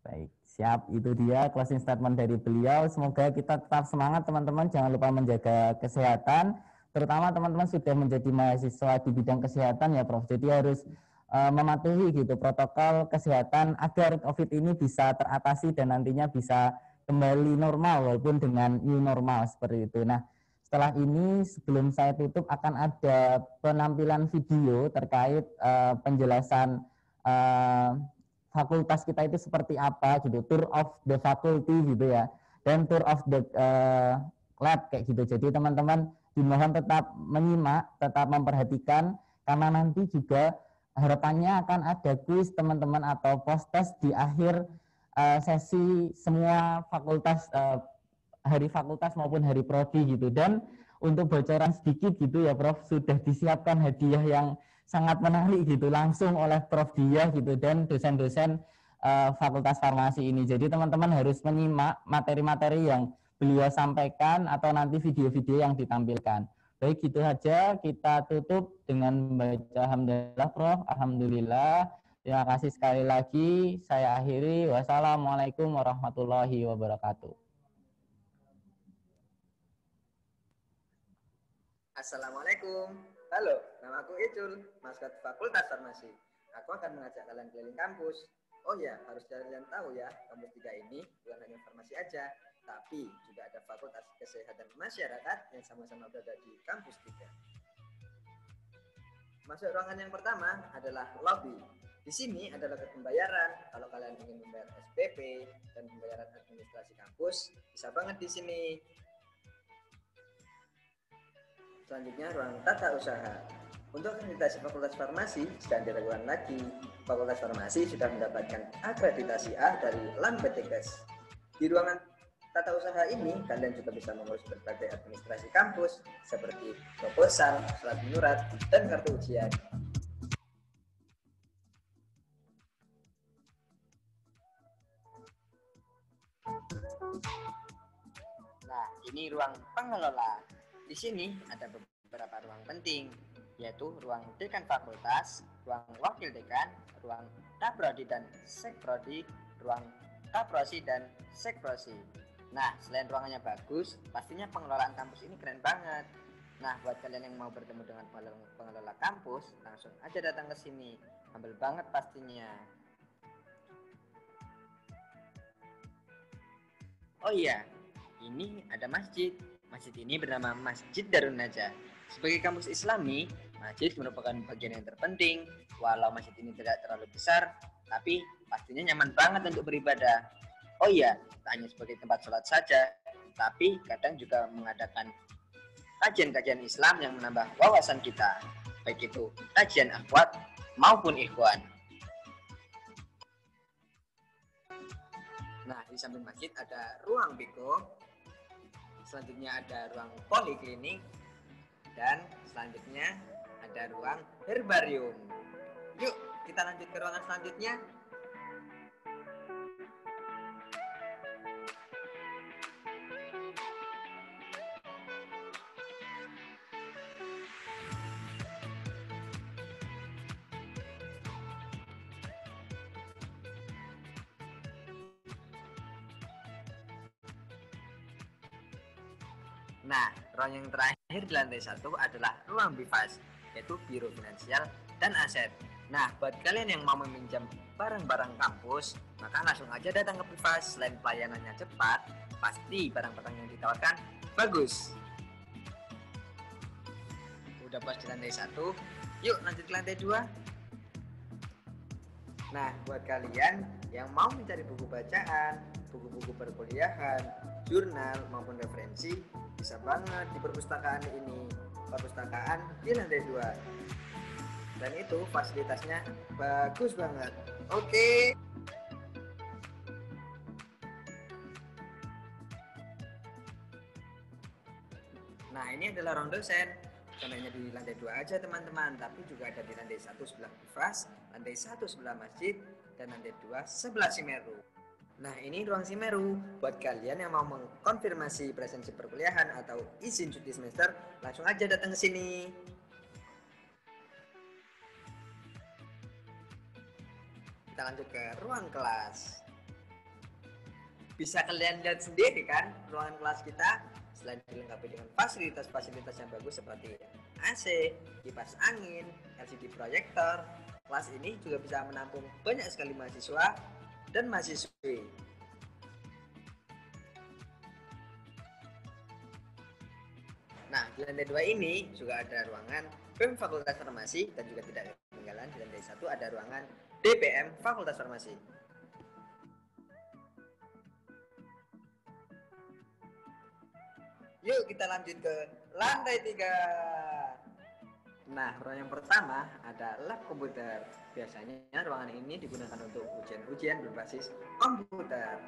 Baik, siap, itu dia closing statement dari beliau. Semoga kita tetap semangat teman-teman, jangan lupa menjaga kesehatan, terutama teman-teman sudah menjadi mahasiswa di bidang kesehatan ya Prof. Jadi harus mematuhi gitu protokol kesehatan agar COVID ini bisa teratasi dan nantinya bisa kembali normal walaupun dengan new normal seperti itu. Nah, setelah ini sebelum saya tutup akan ada penampilan video terkait penjelasan fakultas kita itu seperti apa gitu, tour of the faculty gitu ya, dan tour of the lab kayak gitu. Jadi teman-teman dimohon tetap menyimak, tetap memperhatikan karena nanti juga harapannya akan ada kuis teman-teman atau post test di akhir sesi semua fakultas hari fakultas maupun hari prodi gitu. Dan untuk bocoran sedikit gitu ya Prof, sudah disiapkan hadiah yang sangat menarik gitu langsung oleh Prof. Diah gitu dan dosen-dosen Fakultas Farmasi ini. Jadi teman-teman harus menyimak materi-materi yang beliau sampaikan atau nanti video-video yang ditampilkan. Baik, gitu saja kita tutup dengan membaca alhamdulillah Prof. Alhamdulillah. Terima kasih sekali lagi. Saya akhiri. Wassalamualaikum warahmatullahi wabarakatuh. Assalamualaikum. Halo, nama aku Icul, maskot Fakultas Farmasi. Aku akan mengajak kalian keliling kampus. Oh ya, harus kalian tahu ya, kampus 3 ini bukan hanya farmasi aja, tapi juga ada Fakultas Kesehatan Masyarakat yang sama-sama berada di kampus 3. Masuk ruangan yang pertama adalah lobby. Di sini ada loket pembayaran. Kalau kalian ingin membayar SPP dan pembayaran administrasi kampus, bisa banget di sini. Selanjutnya ruang tata usaha. Untuk akreditasi Fakultas Farmasi jangan diragukan lagi. Fakultas Farmasi sudah mendapatkan akreditasi A dari LAMBTKes. Di ruangan tata usaha ini kalian juga bisa mengurus berbagai administrasi kampus seperti proposal, surat menyurat, dan kartu ujian. Nah, ini ruang pengelola. Di sini ada beberapa ruang penting, yaitu ruang dekan fakultas, ruang wakil dekan, ruang kaprodi dan sekprodi, ruang kaprosi dan sekprosi. Nah, selain ruangannya bagus, pastinya pengelolaan kampus ini keren banget. Nah, buat kalian yang mau bertemu dengan pengelola kampus, langsung aja datang ke sini. Humble banget pastinya. Oh iya, ini ada masjid. Masjid ini bernama Masjid Darun Najah. Sebagai kampus Islami, masjid merupakan bagian yang terpenting. Walau masjid ini tidak terlalu besar, tapi pastinya nyaman banget untuk beribadah. Oh iya, tak hanya sebagai tempat sholat saja, tapi kadang juga mengadakan kajian-kajian Islam yang menambah wawasan kita, baik itu kajian akhwat maupun ikhwan. Nah, di samping masjid ada ruang biko, selanjutnya ada ruang poliklinik, dan selanjutnya ada ruang herbarium. Yuk, kita lanjut ke ruangan selanjutnya. Nah, ruang yang terakhir di lantai 1 adalah ruang BIFAS, yaitu Biro Finansial dan Aset. Nah, buat kalian yang mau meminjam barang-barang kampus, maka langsung aja datang ke BIFAS. Selain pelayanannya cepat, pasti barang-barang yang ditawarkan bagus. Udah puas di lantai 1, yuk lanjut ke lantai 2. Nah, buat kalian yang mau mencari buku bacaan, buku-buku perkuliahan, jurnal maupun referensi, bisa banget di perpustakaan ini. Perpustakaan di lantai 2. Dan itu fasilitasnya bagus banget. Oke. Nah, ini adalah ruang dosen. Contohnya di lantai 2 aja teman-teman, tapi juga ada di lantai 1 sebelah BIFAS, lantai 1 sebelah masjid, dan lantai 2 sebelah Simeru. Nah, ini ruang Simeru. Buat kalian yang mau mengkonfirmasi presensi perkuliahan atau izin cuti semester, langsung aja datang ke sini. Kita lanjut ke ruang kelas. Bisa kalian lihat sendiri kan ruangan kelas kita? Selain dilengkapi dengan fasilitas-fasilitas yang bagus seperti AC, kipas angin, LCD proyektor, kelas ini juga bisa menampung banyak sekali mahasiswa dan mahasiswi. Nah, di lantai 2 ini juga ada ruangan BEM Fakultas Farmasi, dan juga tidak ketinggalan di lantai 1 ada ruangan DPM Fakultas Farmasi. Yuk kita lanjut ke lantai 3. Nah, ruang yang pertama ada lab komputer. Biasanya ruangan ini digunakan untuk ujian-ujian berbasis komputer.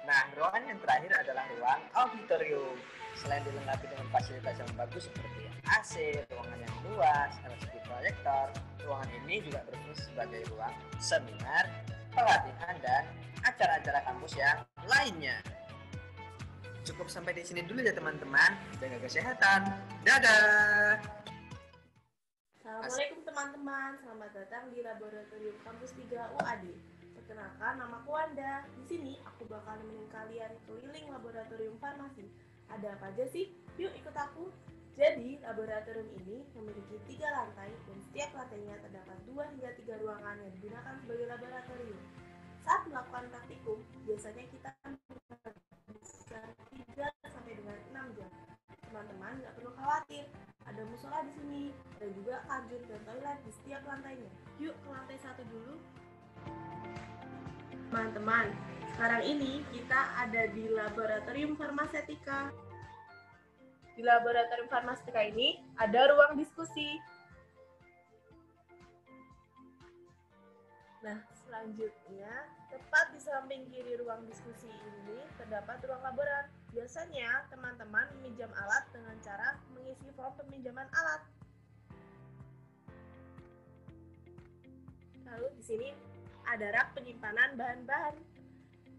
Nah, ruangan yang terakhir adalah ruang auditorium. Selain dilengkapi dengan fasilitas yang bagus seperti AC, ruangan yang luas, LCD proyektor, ruangan ini juga berfungsi sebagai ruang seminar, pelatihan, dan acara-acara kampus yang lainnya. Cukup sampai di sini dulu ya teman-teman. Jaga kesehatan. Dadah. Assalamualaikum teman-teman. Selamat datang di Laboratorium Kampus 3 UAD. Perkenalkan, namaku Wanda. Di sini aku bakal nemenin kalian keliling laboratorium farmasi. Ada apa aja sih? Yuk ikut aku. Jadi, laboratorium ini memiliki 3 lantai dan setiap lantainya terdapat 2 hingga 3 ruangan yang digunakan sebagai laboratorium. Saat melakukan praktikum, biasanya kita menghabiskan 3 sampai dengan 6 jam. Teman-teman nggak perlu khawatir, ada musola di sini, dan juga kanjur dan toilet di setiap lantainya. Yuk ke lantai 1 dulu. Teman-teman, sekarang ini kita ada di laboratorium farmasetika. Di laboratorium farmasetika ini ada ruang diskusi. Nah, selanjutnya, tepat di samping kiri ruang diskusi ini terdapat ruang laboran. Biasanya, teman-teman meminjam alat dengan cara mengisi form peminjaman alat. Lalu di sini ada rak penyimpanan bahan-bahan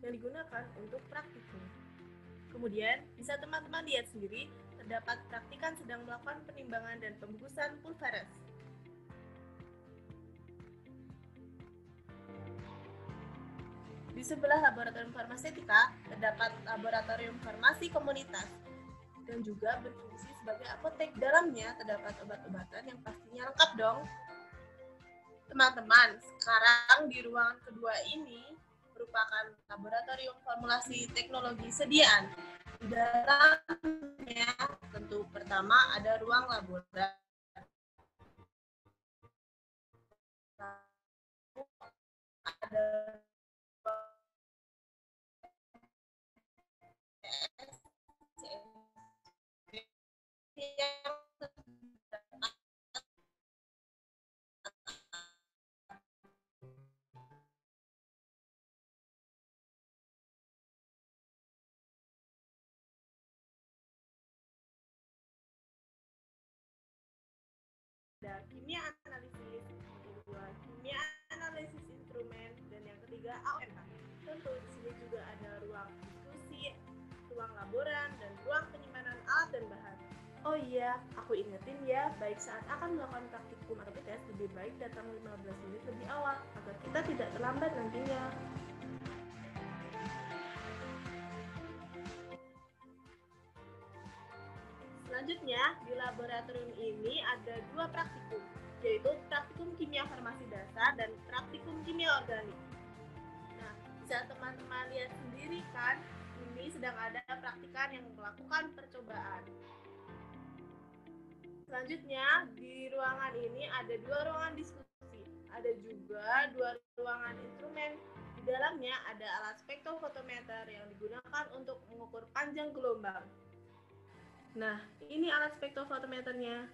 yang digunakan untuk praktikum. Kemudian, bisa teman-teman lihat sendiri, terdapat praktikan sedang melakukan penimbangan dan pembungkusan pulveres. Di sebelah laboratorium farmasetika, terdapat laboratorium farmasi komunitas dan juga berfungsi sebagai apotek. Dalamnya terdapat obat-obatan yang pastinya lengkap dong. Teman-teman, sekarang di ruangan kedua ini merupakan laboratorium formulasi teknologi sediaan. Di dalamnya tentu pertama ada ruang laboratorium. ada kimia analisis, kedua kimia analisis instrumen, dan yang ketiga AOMK. Tentu di sini juga ada ruang diskusi, ruang laboran, dan ruang penyimpanan alat dan bahan. Oh iya, aku ingetin ya, baik saat akan melakukan praktikum atau tes, lebih baik datang 15 menit lebih awal, agar kita tidak terlambat nantinya. Selanjutnya, di laboratorium ini ada 2 praktikum, yaitu praktikum kimia farmasi dasar dan praktikum kimia organik. Nah, bisa teman-teman lihat sendiri kan, ini sedang ada praktikan yang melakukan percobaan. Selanjutnya, di ruangan ini ada 2 ruangan diskusi, ada juga 2 ruangan instrumen. Di dalamnya ada alat spektrofotometer yang digunakan untuk mengukur panjang gelombang. Nah, ini alat spektrofotometernya.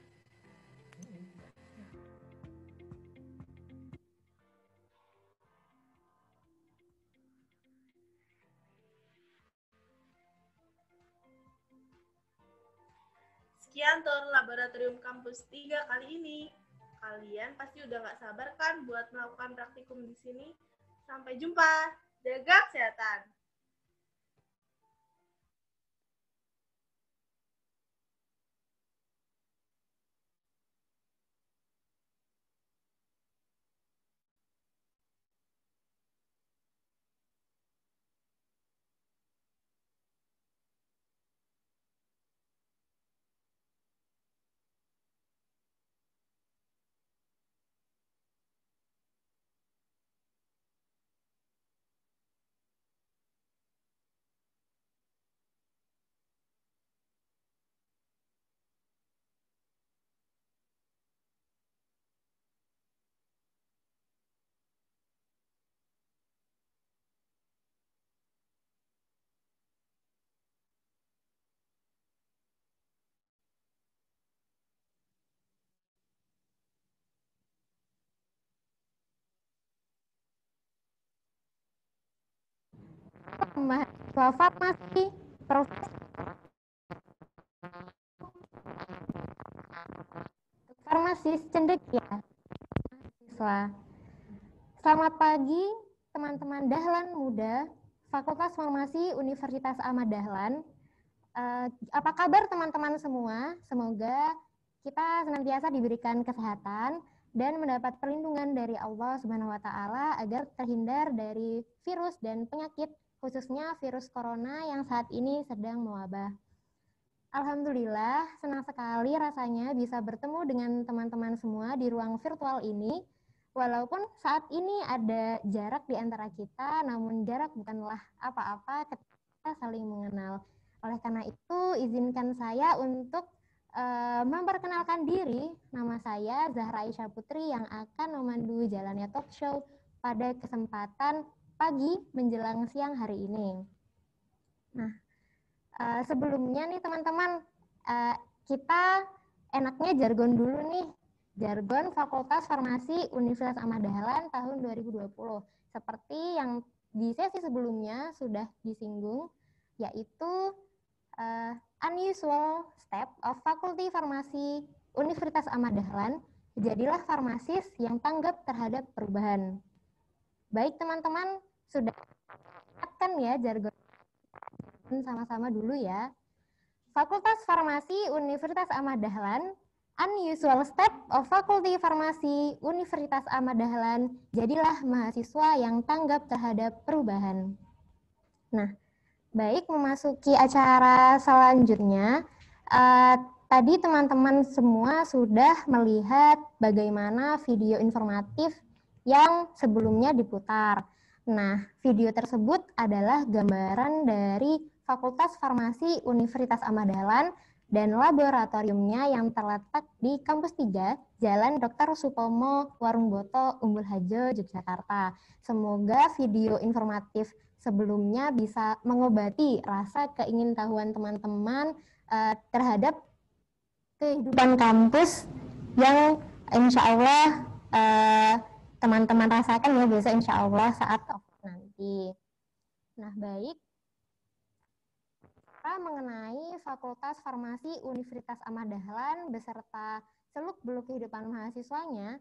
Sekian tur laboratorium kampus 3 kali ini. Kalian pasti udah nggak sabar kan buat melakukan praktikum di sini? Sampai jumpa. Jaga kesehatan. Mahasiswa farmasi farmasis cendekia mahasiswa. Selamat pagi teman-teman Dahlan Muda Fakultas Farmasi Universitas Ahmad Dahlan. Apa kabar teman-teman semua? Semoga kita senantiasa diberikan kesehatan dan mendapat perlindungan dari Allah Subhanahu wa taala agar terhindar dari virus dan penyakit, khususnya virus corona yang saat ini sedang mewabah. Alhamdulillah, senang sekali rasanya bisa bertemu dengan teman-teman semua di ruang virtual ini. Walaupun saat ini ada jarak di antara kita, namun jarak bukanlah apa-apa ketika kita saling mengenal. Oleh karena itu, izinkan saya untuk memperkenalkan diri. Nama saya Zahra Aisyah Putri yang akan memandu jalannya talk show pada kesempatan pagi menjelang siang hari ini. Nah, sebelumnya nih teman-teman, kita enaknya jargon dulu nih. Jargon Fakultas Farmasi Universitas Ahmad Dahlan tahun 2020. Seperti yang di sesi sebelumnya sudah disinggung, yaitu unusual step of Fakulti Farmasi Universitas Ahmad Dahlan, jadilah farmasis yang tanggap terhadap perubahan. Baik teman-teman, sudah kan ya jargon sama-sama dulu ya. Fakultas Farmasi Universitas Ahmad Dahlan, unusual step of Fakulti Farmasi Universitas Ahmad Dahlan, jadilah mahasiswa yang tanggap terhadap perubahan. Nah, baik, memasuki acara selanjutnya, tadi teman-teman semua sudah melihat bagaimana video informatif yang sebelumnya diputar. Nah, video tersebut adalah gambaran dari Fakultas Farmasi Universitas Ahmad Dahlan dan laboratoriumnya yang terletak di Kampus 3, Jalan Dr. Supomo, Warung Boto, Umbul Harjo, Yogyakarta. Semoga video informatif sebelumnya bisa mengobati rasa keingintahuan teman-teman terhadap kehidupan kampus yang insya Allah teman-teman rasakan ya biasa insya Allah saat offline nanti. Nah baik, mengenai Fakultas Farmasi Universitas Ahmad Dahlan beserta seluk-beluk kehidupan mahasiswanya,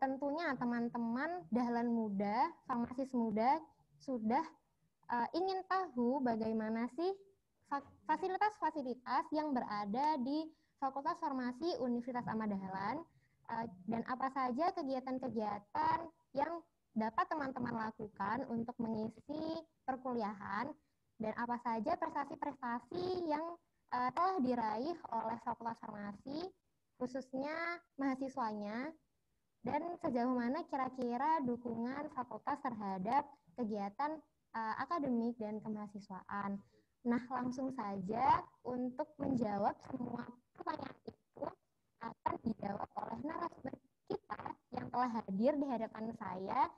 tentunya teman-teman Dahlan Muda, farmasis muda sudah ingin tahu bagaimana sih fasilitas-fasilitas yang berada di Fakultas Farmasi Universitas Ahmad Dahlan dan apa saja kegiatan-kegiatan yang dapat teman-teman lakukan untuk mengisi perkuliahan dan apa saja prestasi-prestasi yang telah diraih oleh Fakultas Farmasi khususnya mahasiswanya dan sejauh mana kira-kira dukungan fakultas terhadap kegiatan akademik dan kemahasiswaan. Nah, langsung saja untuk menjawab semua pertanyaan itu akan dijawab oleh narasumber kita yang telah hadir di hadapan saya.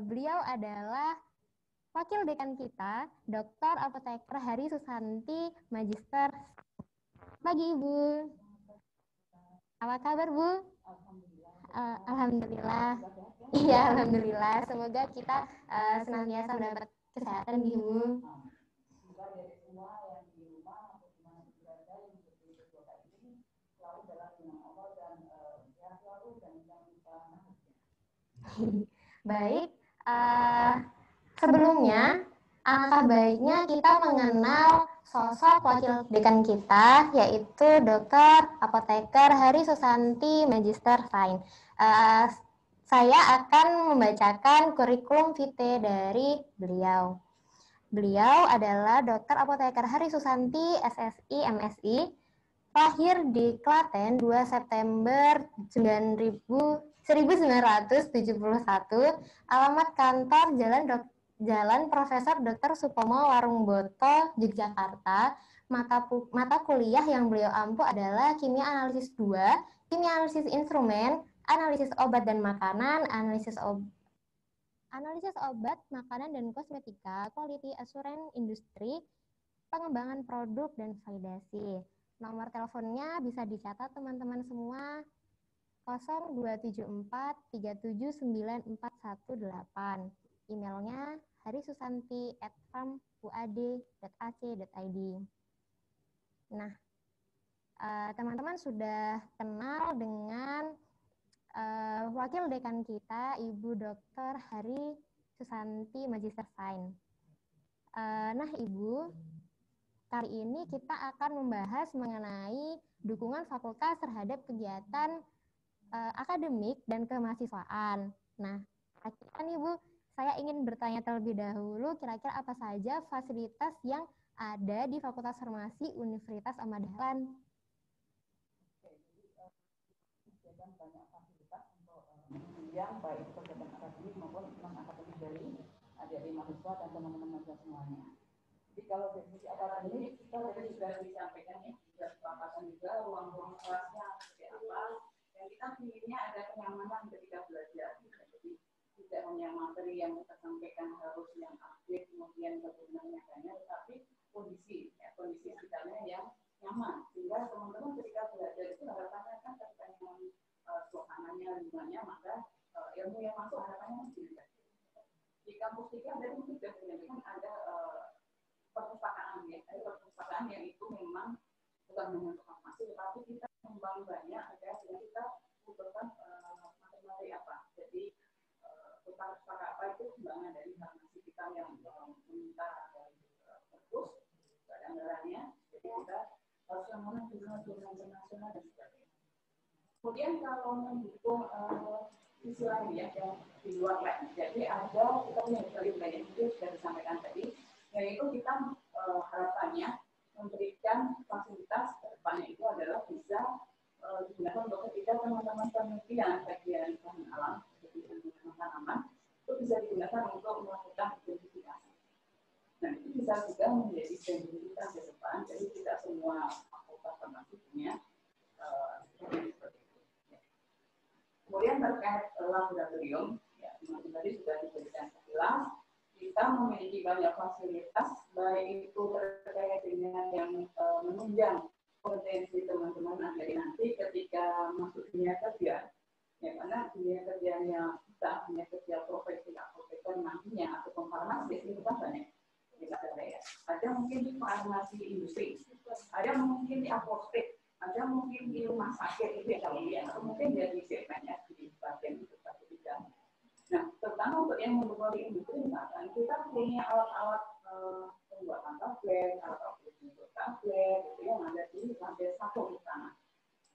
Beliau adalah Wakil Dekan kita, Dr. Apoteker Hari Susanti, Magister. Pagi, Ibu. Apa kabar, Bu? Alhamdulillah. Iya, alhamdulillah. Semoga kita senantiasa mendapat kesehatan, Ibu. Baik, sebelumnya alangkah baiknya kita mengenal sosok wakil dekan kita, yaitu Dr. Apoteker Hari Susanti, Magister Sains. Saya akan membacakan kurikulum vitae dari beliau. Beliau adalah Dr. Apoteker Hari Susanti, SSI, MSI, lahir di Klaten 2 September 1971, alamat kantor Jalan Profesor Dr. Supomo, Warung Boto, Yogyakarta. Mata kuliah yang beliau ampu adalah Kimia Analisis 2, Kimia Analisis Instrumen, Analisis Obat dan Makanan, Analisis Obat, Makanan dan Kosmetika, Quality Assurance Industri, Pengembangan Produk dan Validasi. Nomor teleponnya bisa dicatat teman-teman semua, 0274 379 418. Emailnya harisusanti@farmuad.ac.id. Nah, teman-teman sudah kenal dengan wakil dekan kita, Ibu Dr. Hari Susanti, Magister Sains. Nah, Ibu, kali ini kita akan membahas mengenai dukungan fakultas terhadap kegiatan akademik dan kemahasiswaan. Nah, kira-kira nih Bu, saya ingin bertanya terlebih dahulu, kira-kira apa saja fasilitas yang ada di Fakultas Farmasi Universitas Ahmad Dahlan? Banyak fasilitas untuk yang baik itu kegiatan akademik maupun non-akademik dari adik-adik mahasiswa dan teman-teman mahasiswa semuanya. Jadi kalau dari sisi akademik, kita tadi sudah disampaikan ya, sudah sepakatan juga ruang-ruang kelasnya seperti apa, dan kita inginnya ada kenyamanan ketika belajar. Jadi tidak hanya materi yang kita sampaikan harus yang aktif, kemudian bagaimana banyak, tetapi kondisi sekitarnya yang nyaman. Sehingga teman-teman ketika belajar itu harapannya kan ketika nyaman suasananya, lingkungannya, maka ilmu yang masuk harapannya lebih baik. Di kampus 3 ada mungkin sudah menyampaikan ada perpustakaan ya, ada perpustakaan yang itu memang bukan hanya untuk farmasi, tetapi kita membangun banyak agar kita butuhkan materi apa. Jadi perpustakaan apa itu sumbangan dari farmasi kita yang meminta dari perpus, ada anggarannya. Jadi kita harus menggunakan jurnal-jurnal internasional dan sebagainya. Kemudian kalau mendukung sisi lain ya yang di luar lab, jadi ada kita punya banyak itu sudah disampaikan tadi, yaitu kita harapannya memberikan fasilitas ke depannya itu adalah bisa digunakan untuk ketika teman-teman penelitian bagian bahan alam seperti tanaman itu bisa digunakan untuk melakukan identifikasi. Nah itu bisa juga menjadi identitas ke depan, jadi tidak semua fakultas bentuknya seperti itu. Kemudian terkait laboratorium, ya, tadi sudah diberikan sekilas. Kita memiliki banyak fasilitas, baik itu terkait dengan yang menunjang potensi teman-teman nanti ketika masuk dunia kerja, ya karena dunia kerjanya kita punya kerja profesi apoteker nantinya atau farmasis itu kan banyak. Ada mungkin di farmasi industri, ada mungkin di apotek, ada mungkin di rumah sakit itu ya, atau mungkin jadi segmennya di bagian itu satu bidang. Nah, terutama untuk yang membuat industri misalkan kita punya alat-alat pembuatan tablet atau untuk tablet itu yang ada di lantai 1 di sana,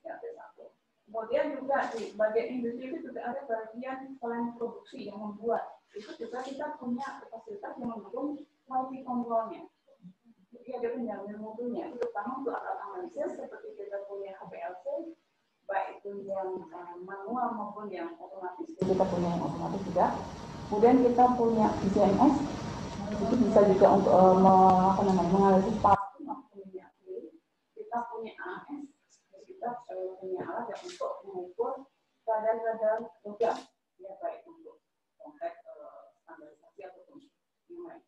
ya lantai 1. Kemudian juga di bagian industri itu juga ada bagian selain produksi yang membuat itu juga kita punya fasilitas yang mendukung quality controlnya. Jadi ada penjamin mutunya, terutama untuk alat analisis seperti kita punya HPLC, baik itu yang manual maupun yang otomatis. Kita punya yang otomatis juga. Kemudian kita punya DCMS, itu bisa juga untuk menganalisis part minyak. Kita punya AS, kita punya alat yang untuk mengukur kadar-kadar logam, ya baik untuk konteks standarisasi ataupun yang lain.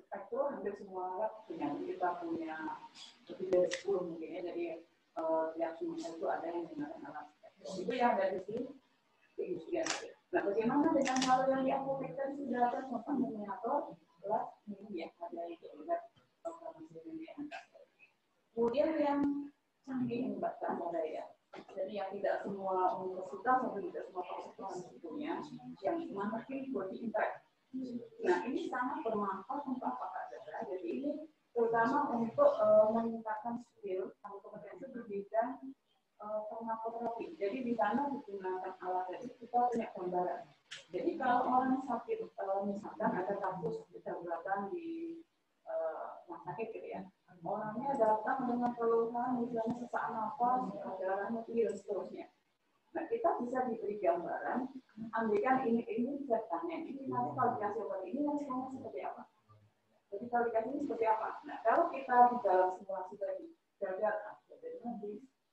Spektrum hampir semua alat punya, kita punya lebih dari 10 mungkin ya, jadi tiap semua itu ada yang menggunakan alat spektrum. Itu yang dari sini keindustrian. Nah, bagaimana dengan hal yang di apoteker sudah ada contoh miniatur, kelas ini ya ada itu lihat kemudian yang canggih Mbak Tanda ya. Jadi yang tidak semua universitas atau tidak semua persekolah punya, yang mana body impact. Nah ini sangat bermanfaat untuk apakah ada. Jadi ini terutama untuk meningkatkan skill atau kompetensi di bidang farmakoterapi. Jadi di sana digunakan alat tadi kita punya gambaran. Jadi kalau orang sakit, misalkan ada kasus kedaruratan di rumah sakit gitu ya, orangnya datang dengan keluhan misalnya sesak nafas, darahnya tinggi dan seterusnya. Nah kita bisa diberi gambaran, ambilkan ini bisa tanya ini nanti kalau dikasih obat ini hasilnya seperti apa. Jadi kalau dikasih ini seperti apa. Nah kalau kita di dalam simulasi tadi gagal, jadi nanti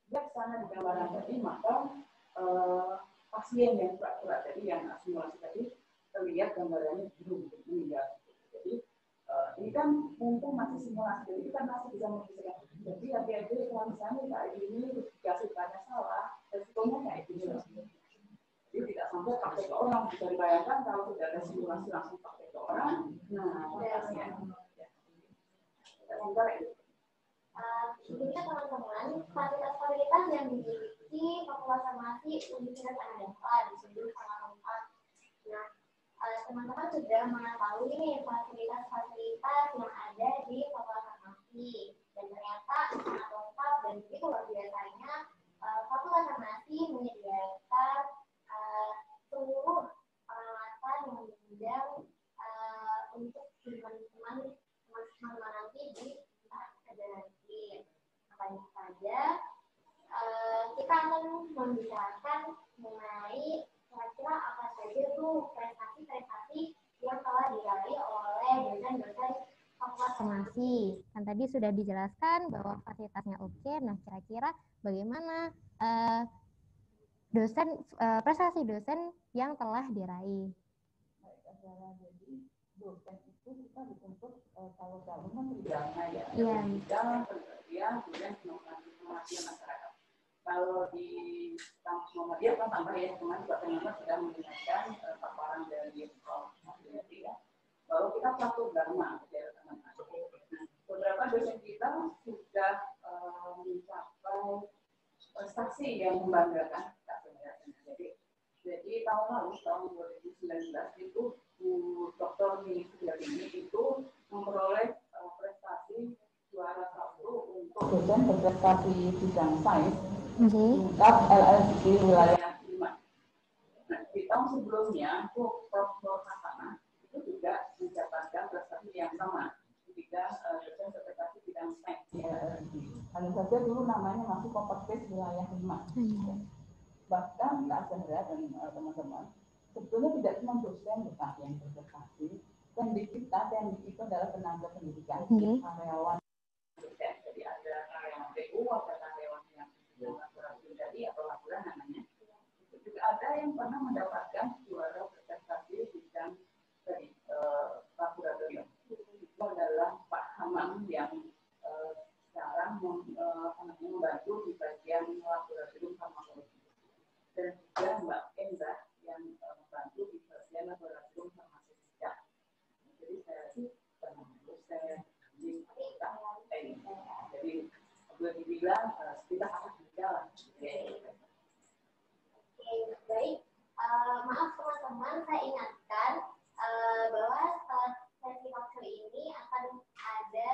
dia kesana di gambaran tadi maka pasien yang berat tadi yang simulasi tadi terlihat gambarannya biru meninggal. Jadi ini kan mumpung masih simulasi, jadi kita masih bisa mengistilahkan. Jadi hati-hati kalau misalnya kayak ini dikasih tanya salah, resikonya kayak gini. Jadi tidak sampai pakai ke orang, bisa dibayangkan kalau sudah ada simulasi langsung pakai ke orang. Nah, pasien. Kita sebentar itu. Sebelumnya teman-teman, fasilitas-fasilitas yang dimiliki Fakultas Farmasi Universitas Andalan disebut sangat. Nah, teman-teman sudah mengetahui nih fasilitas-fasilitas yang ada di Fakultas Farmasi dan ternyata sangat lengkap dan begitu luar biasanya Fakultas Farmasi menyediakan seluruh peralatan yang menunjang untuk teman-teman nanti di kerja nanti. Apa saja kita akan membicarakan mengenai kira-kira apa saja tuh prestasi-prestasi yang telah diraih oleh dosen-dosen Fakultas Farmasi. Kan tadi sudah dijelaskan bahwa fasilitasnya oke. Nah, kira-kira bagaimana prestasi dosen yang telah diraih? Jadi dosen itu kita dituntut kalau calonnya bidangnya ya. Iya. Bidang penelitian kemudian informasi masyarakat. Kalau di kampus Muhammadiyah kan tambah ya, teman juga sudah mendengarkan paparan dari Muhammadiyah ya. Lalu kita patuh dharma dari teman-teman. Beberapa dosen kita sudah mencapai prestasi yang membanggakan. Jadi tahun lalu, tahun 2019 itu Dr. Nini Sudiartini itu memperoleh prestasi juara 1 untuk dosen berprestasi bidang sains tingkat LLC wilayah 5. Nah, di tahun sebelumnya itu Prof. Hasana itu juga mendapatkan prestasi yang sama di bidang dosen berprestasi bidang sains LLC. Hanya saja dulu namanya masih Kompetensi wilayah 5. Bahkan Kak Zahra dan teman-teman sebetulnya tidak cuma dosen yang berprestasi, dan di kita dan itu adalah tenaga pendidikan, karyawan dosen. Jadi ada karyawan PU, ada karyawan yang yang pernah mendapatkan juara prestasi bidang dari laboratorium. Itu adalah Pak Hamam yang sekarang membantu di bagian laboratorium farmakologi. Dan juga Mbak Enza yang membantu di bagian laboratorium farmasistika. Jadi saya sih saya jadi boleh dibilang kita akan berjalan. Baik, maaf teman-teman, saya ingatkan bahwa setelah sesi workshop ini akan ada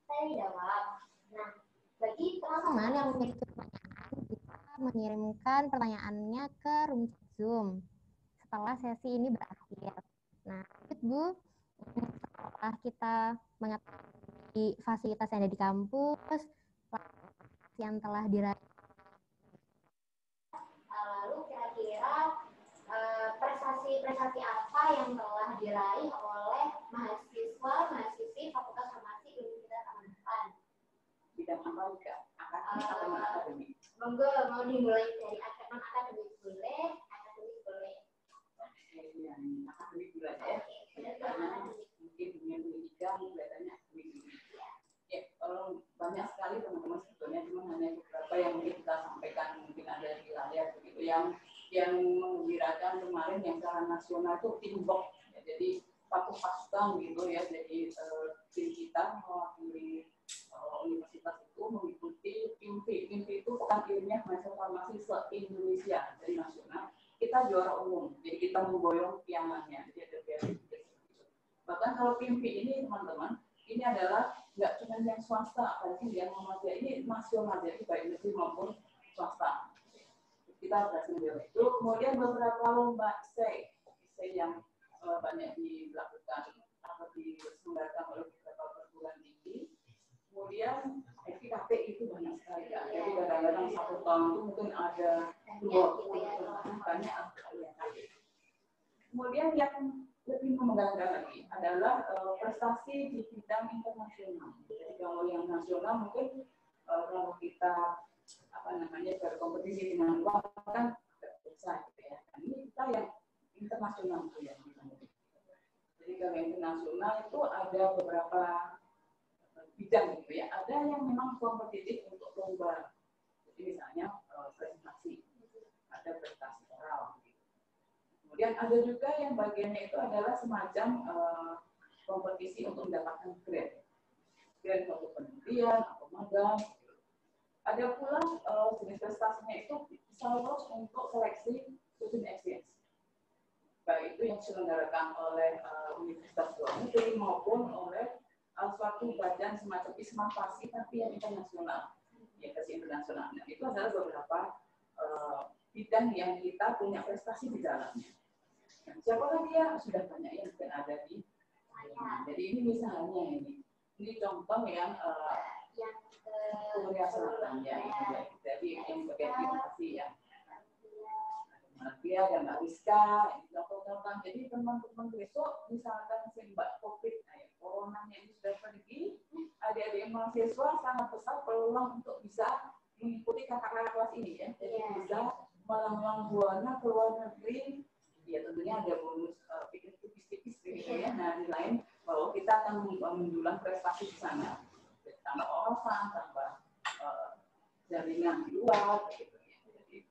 sesi jawab. Nah, bagi teman-teman yang memiliki pertanyaan, bisa mengirimkan pertanyaannya ke room Zoom setelah sesi ini berakhir. Nah, Bu, setelah kita mengetahui fasilitas yang ada di kampus, yang telah diraih, lalu kira-kira prestasi-prestasi apa yang telah diraih oleh mahasiswa-mahasiswi Fakultas Farmasi Universitas Amadalan? Bidang apa juga? Akademik. Monggo, mau dimulai dari akademik boleh, akademik boleh. Akademik boleh ya. Karena mungkin dunia pendidikan kelihatannya akademik. Ya, banyak sekali teman-teman sebetulnya, cuma hanya beberapa yang mungkin kita sampaikan, mungkin ada di layar begitu yang menggembirakan kemarin yang secara nasional itu teamwork ya, jadi satu pasukan gitu ya, jadi tim kita mewakili universitas itu mengikuti PIMPI itu bukan ilmiah mahasiswa farmasi se-Indonesia dari nasional, kita juara umum, jadi kita memboyong pialannya, jadi ada piala. Bahkan kalau PIMPI ini teman-teman, ini adalah nggak cuma yang swasta, apalagi yang memadai, ini nasional, jadi baik negeri maupun swasta. Kita berhasil menjuara itu. Kemudian beberapa lomba essay yang banyak dilakukan atau diselenggarakan oleh beberapa perguruan tinggi. Kemudian FKP itu banyak sekali ya. Jadi kadang-kadang satu tahun itu mungkin ada 20 banyak. Kemudian yang lebih membanggakan lagi adalah prestasi di bidang internasional. Jadi kalau yang nasional mungkin kalau kita berkompetisi dengan luar kan besar gitu ya. Nah, ini kita yang internasional tuh ya. Jadi kalau internasional itu ada beberapa bidang gitu ya. Ada yang memang kompetitif untuk lomba. Jadi misalnya presentasi, ada presentasi oral. Gitu. Kemudian ada juga yang bagiannya itu adalah semacam kompetisi untuk mendapatkan grade untuk penelitian atau magang. Ada pula jenis prestasinya itu bisa lolos untuk seleksi student exchange. Baik itu yang diselenggarakan oleh universitas luar negeri maupun oleh suatu badan semacam ismafasi tapi yang internasional, universitas internasional. Nah, itu adalah beberapa bidang yang kita punya prestasi di dalamnya. Nah, siapakah dia? Sudah banyak yang sudah ada di. Jadi ini misalnya ini contoh yang Korea Selatan ya, jadi yang bagian inovasi ya. Dia dan Mbak Rizka, ini contoh-contoh. Jadi teman-teman besok misalkan Mbak COVID, coronanya ini sudah pergi, adik-adik mahasiswa sangat besar peluang untuk bisa mengikuti kakak-kakak kelas ini ya. Jadi bisa melanglang buana ke luar negeri. Ya tentunya ada bonus pikir tipis-tipis gitu ya. Nah di lain bahwa kita akan mendulang prestasi di sana. Tambah orang, tambah jaringan di luar, gitu ya. Jadi,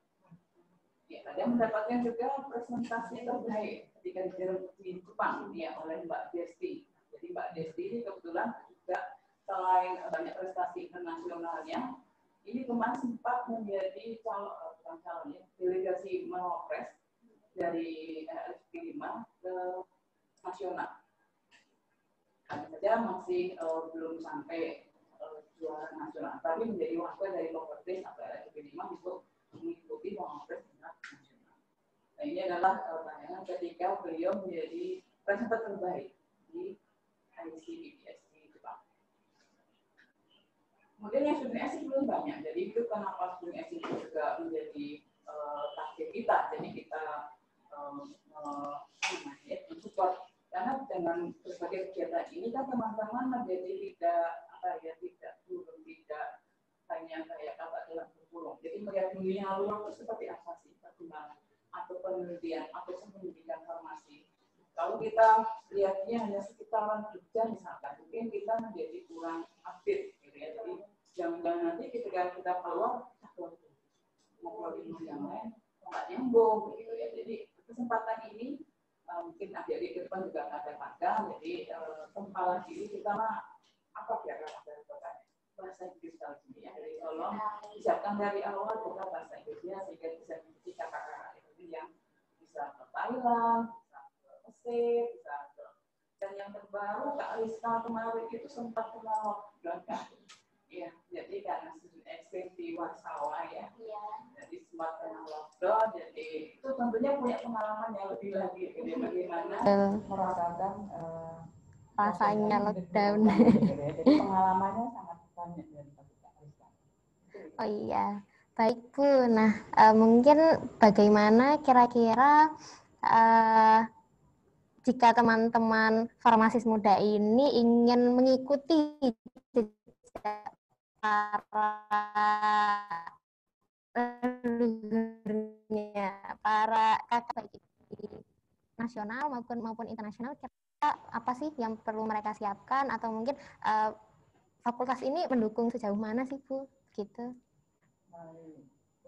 ya, ada mendapatkan juga presentasi terbaik ketika di Jepang ya oleh Mbak Desti. Jadi Mbak Desti ini kebetulan juga selain banyak prestasi internasionalnya, ini kemarin sempat menjadi delegasi Menopres dari LSP 5 ke nasional. Hanya saja masih belum sampai juara nasional, tapi menjadi wakil dari Kompetisi atau LSP 5 untuk mengikuti Menopres nasional. Nah ini adalah tayangan ketika beliau menjadi presenter terbaik di ICBPS di Jepang. Kemudian yang student exchange belum banyak, jadi itu kenapa student exchange juga menjadi target kita. Jadi kita mensupport karena dengan berbagai kegiatan ini kan teman-teman menjadi tidak turun, tidak hanya kayak kakak dalam berpulung. Jadi melihat dunia luar itu seperti apa sih perkembangan atau penelitian atau pendidikan farmasi. Kalau kita lihatnya hanya sekitaran Jogja misalkan, mungkin kita menjadi kurang update gitu ya. Jadi jangan nanti ketika kita keluar ngobrol ilmu yang lain nggak nyambung gitu ya. Jadi kesempatan ini mungkin adik-adik ke depan juga akan dapatkan. Jadi kempalan diri kita mah apa ya dari bahasa Inggris kali ini ya. Jadi tolong siapkan dari awal kita bahasa Inggrisnya sehingga bisa mengikuti kakak-kakak itu yang bisa ke Thailand, Mesir, bisa ke, dan yang terbaru Kak Rizka kemarin itu sempat kena lockdown kan, ya jadi karena studi ekstrim di Warsawa ya, jadi sempat kena lockdown, jadi itu tentunya punya pengalaman yang lebih lagi, jadi bagaimana merasakan rasanya lockdown. Jadi pengalamannya sangat banyak dari Kak Rizka. Oh iya, baik Bu. Nah, mungkin bagaimana kira-kira jika teman-teman farmasis muda ini ingin mengikuti jejak para kakak baik di nasional maupun internasional, kira-kira apa sih yang perlu mereka siapkan, atau mungkin fakultas ini mendukung sejauh mana sih Bu? Gitu.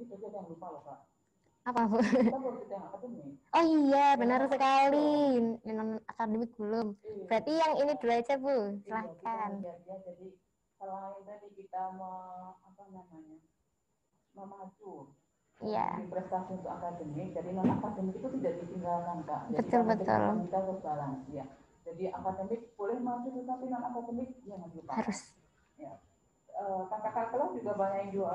Itu jangan lupa loh Pak. Apa Bu? Kita baru kita yang akademik. Oh iya, benar sekali. Non akademik belum. Berarti yang ini dulu aja Bu. Silahkan. Jadi selain tadi kita memacu prestasi untuk akademik, jadi non akademik itu tidak ditinggalkan Kak. Betul. Kita harus balance ya. Jadi akademik boleh maju, tetapi non akademik jangan lupa. Harus. Ya. Kakak-kakak kelas juga banyak yang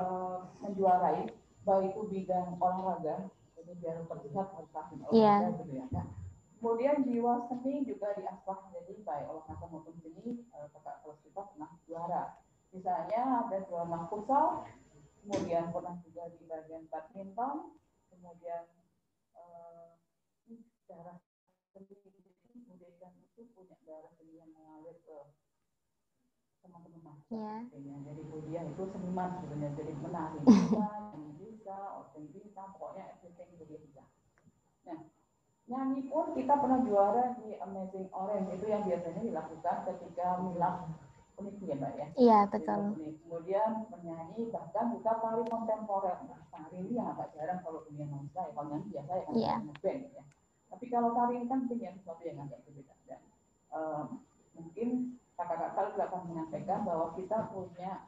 menjuarai, baik itu bidang olahraga, jadi biar terlihat prestasi olahraga gitu ya. Nah, kemudian jiwa seni juga diasah, jadi baik olahraga maupun seni, kakak kelas kita pernah juara. Misalnya ada juara futsal, kemudian pernah juga di bagian badminton, kemudian darah seni kemudian itu punya darah seni yang mengalir ke teman-teman jadi kuliah itu seniman sebenarnya, jadi menari bisa, organ bisa, pokoknya everything bisa. Nah, nyanyi pun kita pernah juara di Amazing Orange, itu yang biasanya dilakukan ketika milah unik ya Mbak ya. Iya betul. Kemudian menyanyi, bahkan juga tari kontemporer. Nah, tari ini yang agak jarang kalau dunia manusia ya, kalau nyanyi biasa ya kan ngeband ya. Tapi kalau tari ini kan punya sesuatu yang agak berbeda. Dan mungkin kakak-kakak juga akan menyampaikan bahwa kita punya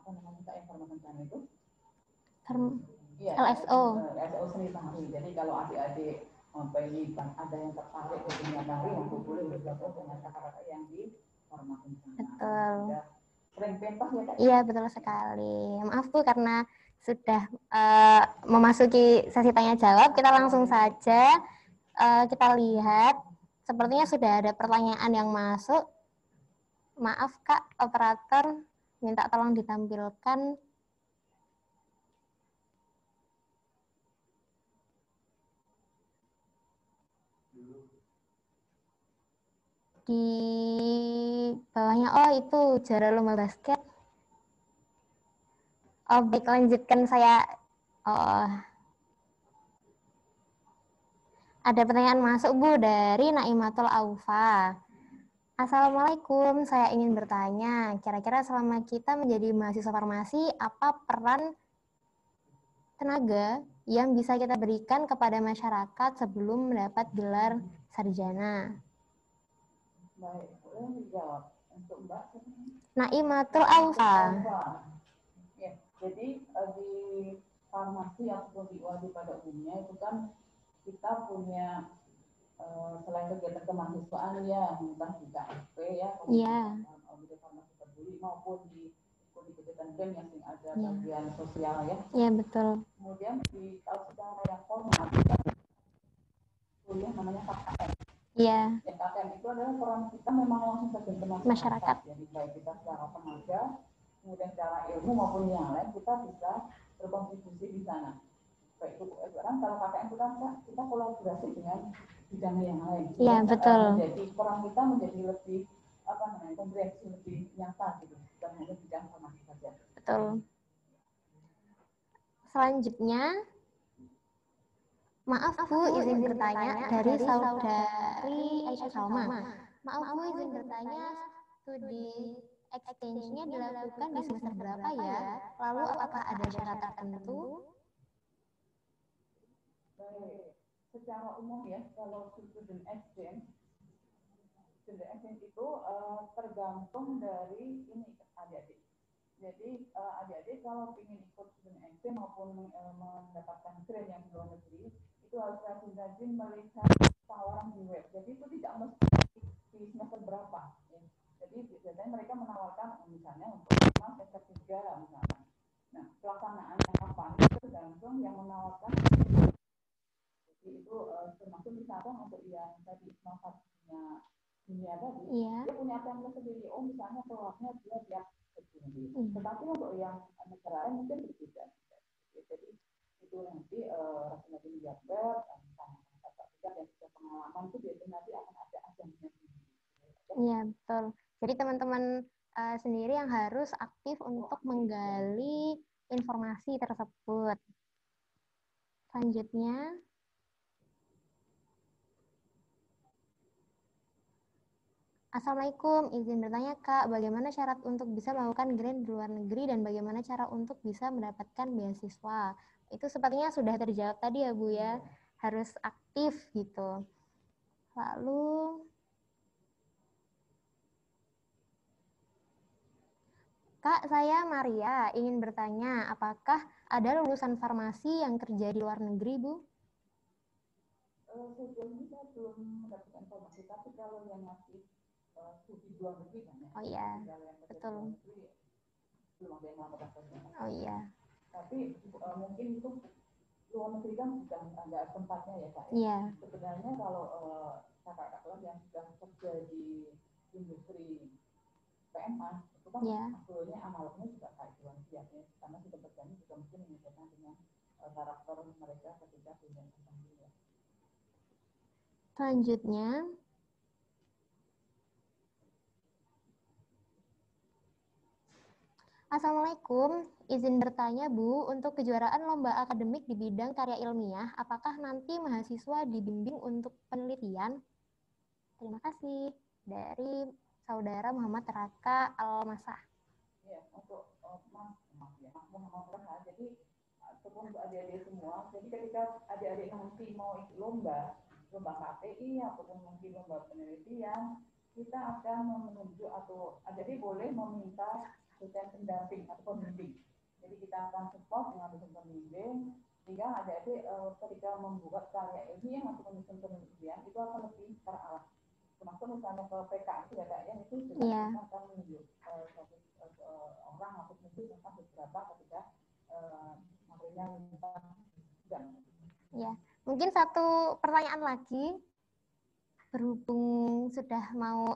Kak yang format rencana itu LSO seni tari. Jadi kalau adik-adik ini ada yang tertarik ke dunia tari, yang boleh bergabung dengan kakak-kakak yang di format rencana. Betul. Sering pentas ya Kak? Iya betul sekali. Maaf Bu karena sudah memasuki sesi tanya jawab, kita langsung saja kita lihat. Sepertinya sudah ada pertanyaan yang masuk. Maaf Kak, operator, minta tolong ditampilkan. Di bawahnya, oh itu juara lomba basket. Oh baik, lanjutkan saya. Ada pertanyaan masuk Bu dari Naimatul Aufa. Assalamualaikum, saya ingin bertanya, kira-kira selama kita menjadi mahasiswa farmasi, apa peran tenaga yang bisa kita berikan kepada masyarakat sebelum mendapat gelar sarjana? Baik, boleh dijawab untuk Mbak? Naimatul Aufa. Ya, jadi di farmasi ataupun di UAD pada umumnya itu kan kita punya selain kegiatan kemahasiswaan ya, entah di KSP ya, audit farmasi peduli maupun di kegiatan BEM yang ada bagian sosial ya. Iya betul. Kemudian kalau secara yang formal kita kuliah namanya KKN. Iya. Ya, KKN itu adalah peran kita memang langsung terjun ke masyarakat. Jadi baik kita secara tenaga, kemudian secara ilmu maupun yang lain kita bisa berkontribusi di sana. Baik itu sekarang kalau KKN itu kan kita kolaborasi dengan bidang yang lain. Iya betul. Jadi peran kita menjadi lebih komprehensif, lebih nyata gitu, bukan hanya bidang farmasi saja. Betul. Selanjutnya Maaf Bu, izin bertanya dari saudari Aisyah Salma. Maaf Bu, izin bertanya, studi exchange-nya dilakukan di semester berapa ya? Lalu apakah ada syarat tertentu? Baik, secara umum ya, kalau student exchange itu tergantung dari ini adik-adik. Jadi adik-adik kalau ingin ikut student exchange maupun mendapatkan grant yang di luar negeri, itu harus rajin-rajin melihat tawaran di web. Jadi itu tidak mesti di semester berapa. Ya. Jadi biasanya mereka menawarkan misalnya untuk semester 3 misalnya. Nah, pelaksanaannya kapan itu tergantung yang menawarkan. Jadi itu termasuk misalkan untuk yang tadi manfaatnya dunia tadi, dia punya template sendiri. Oh, misalnya keluarnya dia tiap sendiri. Tetapi untuk yang negara lain mungkin berbeda. Jadi itu nanti nanti lihat web, misalnya yang sudah pengalaman itu biasanya nanti akan ada agennya sendiri. Iya, betul. Jadi teman-teman sendiri yang harus aktif untuk menggali informasi tersebut. Selanjutnya, Assalamualaikum, izin bertanya Kak, bagaimana syarat untuk bisa melakukan grant di luar negeri dan bagaimana cara untuk bisa mendapatkan beasiswa? Itu sepertinya sudah terjawab tadi ya Bu ya, harus aktif gitu. Lalu, Kak, saya Maria, ingin bertanya, apakah ada lulusan farmasi yang kerja di luar negeri Bu? Sejauh ini saya belum mendapatkan informasi, tapi kalau yang masih studi luar negeri kan ya. Oh iya, betul. Belum ada yang melakukan. Oh iya. Tapi mungkin itu luar negeri kan bukan nggak tempatnya ya Kak. Iya. Sebenarnya kalau kakak-kakak kelas yang sudah kerja di industri PMA itu kan sebetulnya analognya juga kayak luar biasa ya. Karena sudah kerjanya juga mungkin menyesuaikan dengan karakter mereka ketika punya company ya. Selanjutnya, Assalamualaikum, izin bertanya Bu, untuk kejuaraan lomba akademik di bidang karya ilmiah, apakah nanti mahasiswa dibimbing untuk penelitian? Terima kasih. Dari Saudara Muhammad Raka Almasah. Ya, untuk Mas Muhammad Raka, jadi ataupun untuk adik-adik semua, jadi ketika adik-adik nanti mau ikut lomba KPI ataupun mungkin lomba penelitian, kita akan menunjuk atau adik-adik boleh meminta dosen pendamping atau pembimbing. Jadi kita akan support dengan dosen pembimbing, sehingga adik-adik ketika membuat karya ilmiah atau menyusun penelitian itu akan lebih terarah. Termasuk misalnya ke PK itu ya Kak ya, itu juga kita akan menunjuk satu orang atau mungkin tentang beberapa ketika materinya tentang bidang. Ya, mungkin satu pertanyaan lagi, berhubung sudah mau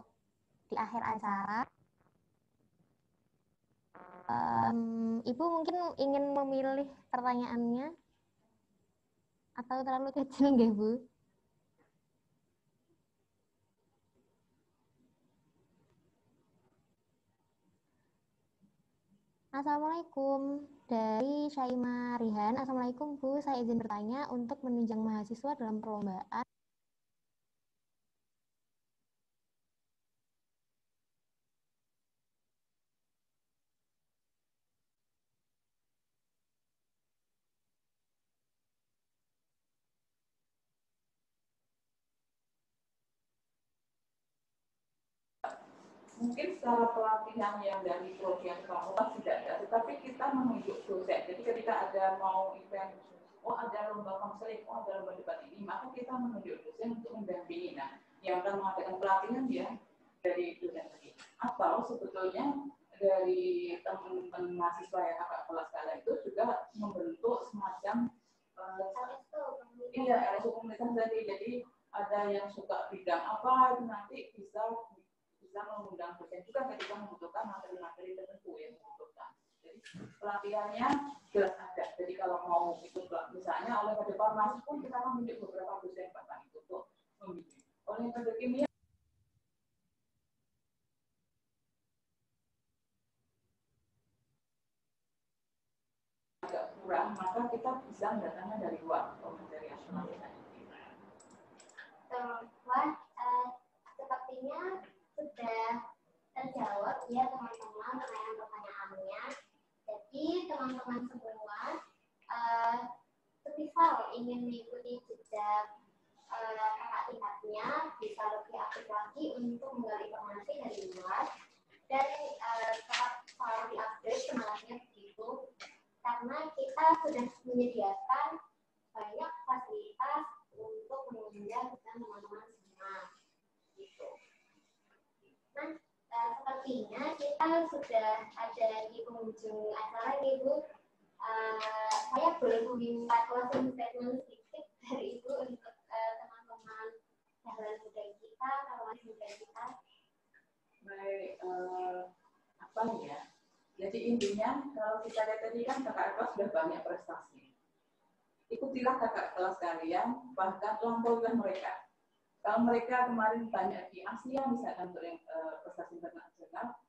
di akhir acara. Ibu mungkin ingin memilih pertanyaannya atau terlalu kecil nggih Bu? Assalamualaikum, dari Syaima Rihan. Assalamualaikum Bu, saya izin bertanya untuk menunjang mahasiswa dalam perlombaan. Mungkin secara pelatihan yang dari prodi yang fakultas tidak ada, tetapi kita menunjuk dosen. Jadi ketika ada mau event, oh ada lomba konseling, oh ada lomba debat ini, maka kita menunjuk dosen untuk mendampingi. Nah, yang akan mengadakan pelatihan ya dari dosen tadi. Atau sebetulnya dari teman-teman mahasiswa yang kakak kelas kalian itu juga membentuk semacam LSU komunitas tadi. Jadi ada yang suka bidang apa itu nanti bisa mengundang dosen juga ketika membutuhkan materi-materi tertentu yang dibutuhkan. Jadi pelatihannya jelas ada. Jadi kalau mau ikut misalnya oleh pada farmasi pun kita akan memiliki beberapa dosen bahkan itu untuk membimbing. Oleh pada kimia agak kurang, maka kita bisa mendatangnya dari luar materi yang Wah, sepertinya sudah terjawab ya teman-teman pertanyaan-pertanyaannya. Jadi teman-teman semua semisal ingin mengikuti jejak kakak tingkatnya bisa lebih aktif lagi untuk menggali informasi dari luar dan tetap selalu diupdate semangatnya begitu karena kita sudah menyediakan banyak fasilitas untuk menunjang teman-teman semua gitu. Nah, sepertinya kita sudah ada di penghujung acara nih Bu. Saya boleh meminta closing statement sedikit dari Ibu untuk teman-teman Dahlan Muda kita, kawan muda kita. Baik, apa ya? Jadi intinya kalau kita lihat tadi kan kakak kelas sudah banyak prestasi. Ikutilah kakak kelas kalian, bahkan lampauilah mereka. Kalau mereka kemarin banyak di Asia, misalkan untuk prestasi internasional,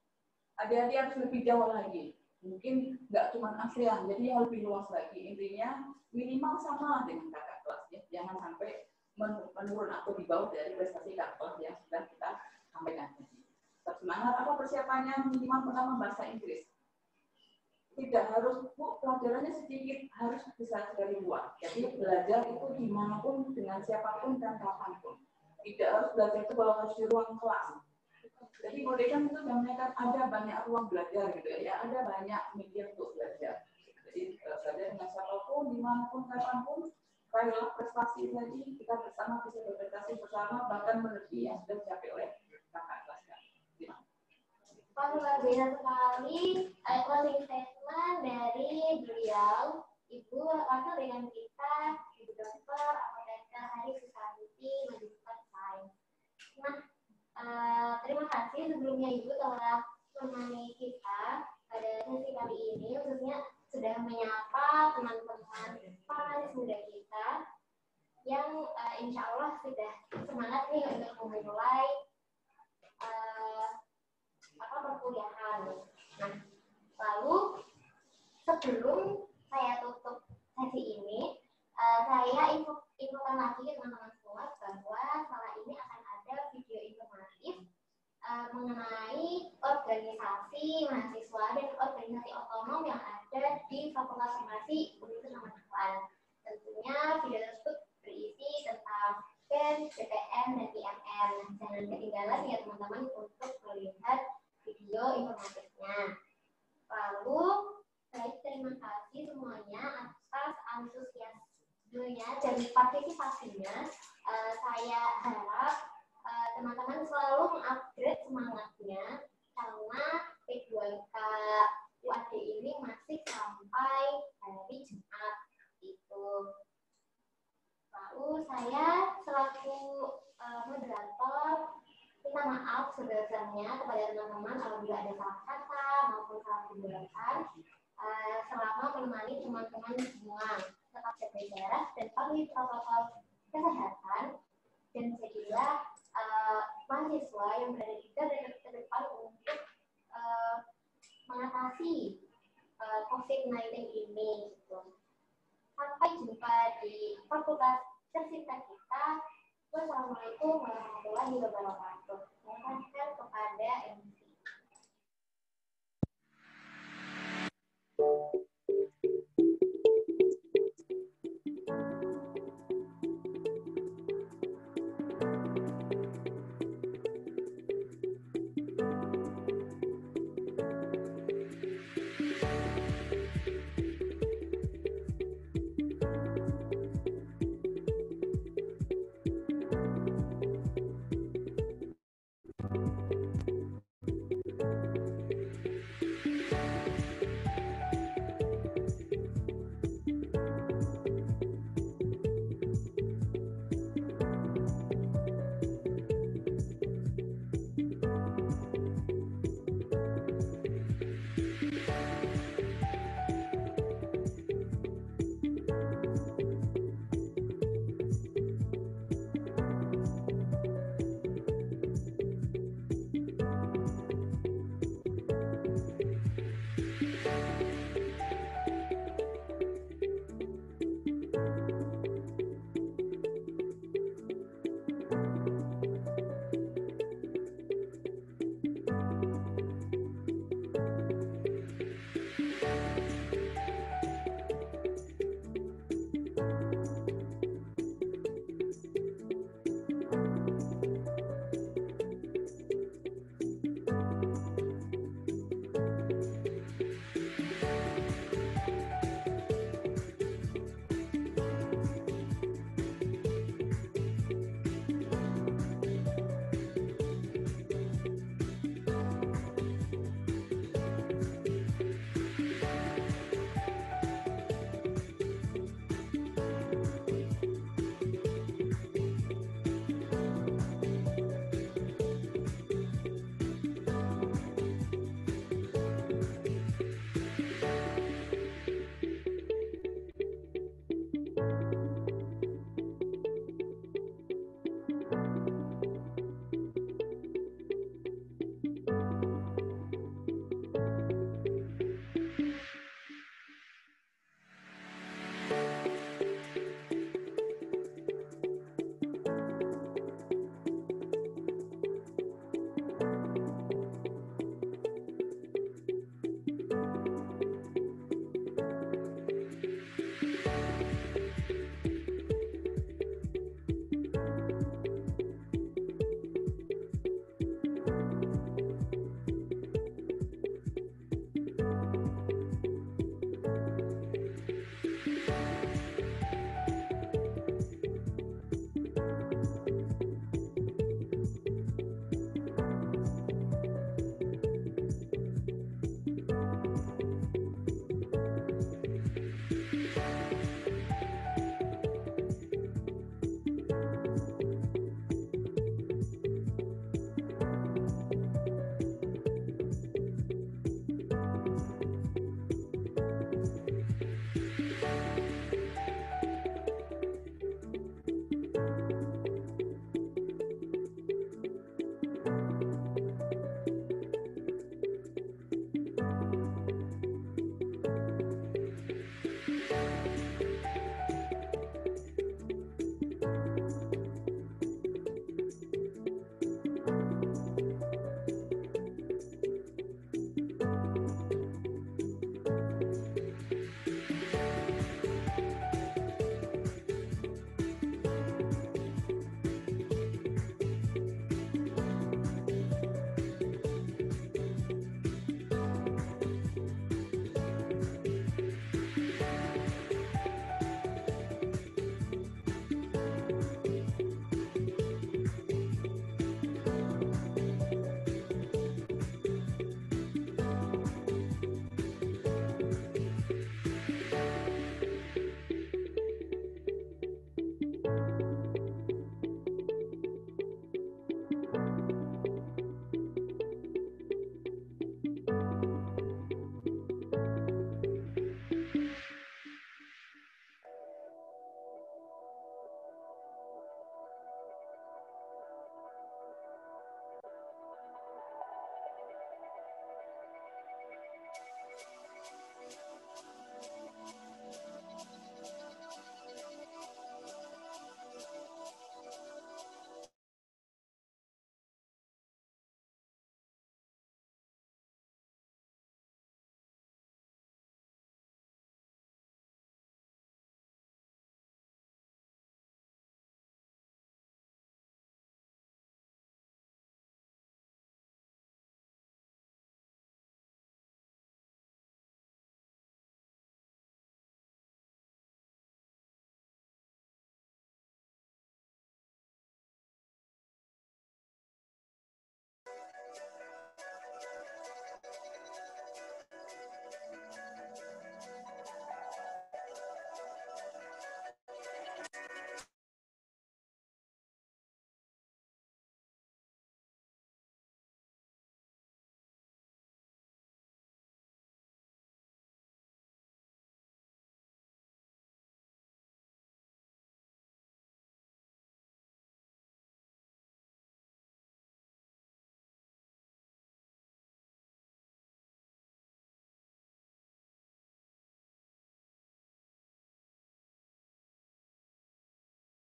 adik-adik harus lebih jauh lagi. Mungkin nggak cuma ASEAN, jadi yang lebih luas lagi. Intinya minimal sama dengan kakak kelas ya. Jangan sampai menurun atau di bawah dari prestasi kakak kelas yang sudah kita sampaikan tadi. Tetap semangat. Apa persiapannya? Minimal pertama bahasa Inggris. Tidak harus pelajarannya sedikit, harus bisa dari luar. Jadi belajar itu dimanapun, dengan siapapun dan kapanpun. Tidak harus belajar itu kalau harus di ruang kelas. Jadi Modekam itu namanya kan ada banyak ruang belajar gitu ya, ada banyak media untuk belajar. Jadi belajar dengan siapapun, dimanapun, kapanpun, raihlah prestasi tadi, kita bersama bisa berprestasi bersama, bahkan melebihi yang sudah dicapai oleh kakak kelas. Luar biasa sekali closing statement dari beliau, Ibu wakil dengan kita, Ibu Dokter Apoteker Hari Susanti, Magister Sains. Nah, terima kasih sebelumnya Ibu telah menemani kita pada sesi kali ini, khususnya sudah menyapa teman-teman para muda kita yang insya Allah sudah semangat nih untuk memulai perkuliahan. Nah, lalu sebelum saya tutup sesi ini, saya infokan lagi ke teman-teman semua bahwa setelah ini akan ada video informatif mengenai organisasi mahasiswa dan organisasi otonom yang ada di Fakultas Farmasi Universitas Amadalan. Tentunya video tersebut berisi tentang BEM, BPM, dan IMM. Jangan ketinggalan ya teman-teman untuk melihat video informatifnya. Lalu, saya terima kasih semuanya atas antusiasmenya dan partisipasinya. Saya harap teman-teman selalu mengupgrade semangatnya karena P2K UAD ini masih sampai hari Jumat itu. Lalu saya selaku moderator minta maaf sebesarnya kepada teman-teman apabila ada salah kata maupun salah penjelasan selama menemani teman-teman semua. Tetap jaga jarak dan patuhi protokol kesehatan dan jadilah mahasiswa yang berada di garda terdepan untuk mengatasi COVID-19 ini. Gitu. Sampai jumpa di fakultas tercinta kita. Wassalamualaikum warahmatullahi wabarakatuh.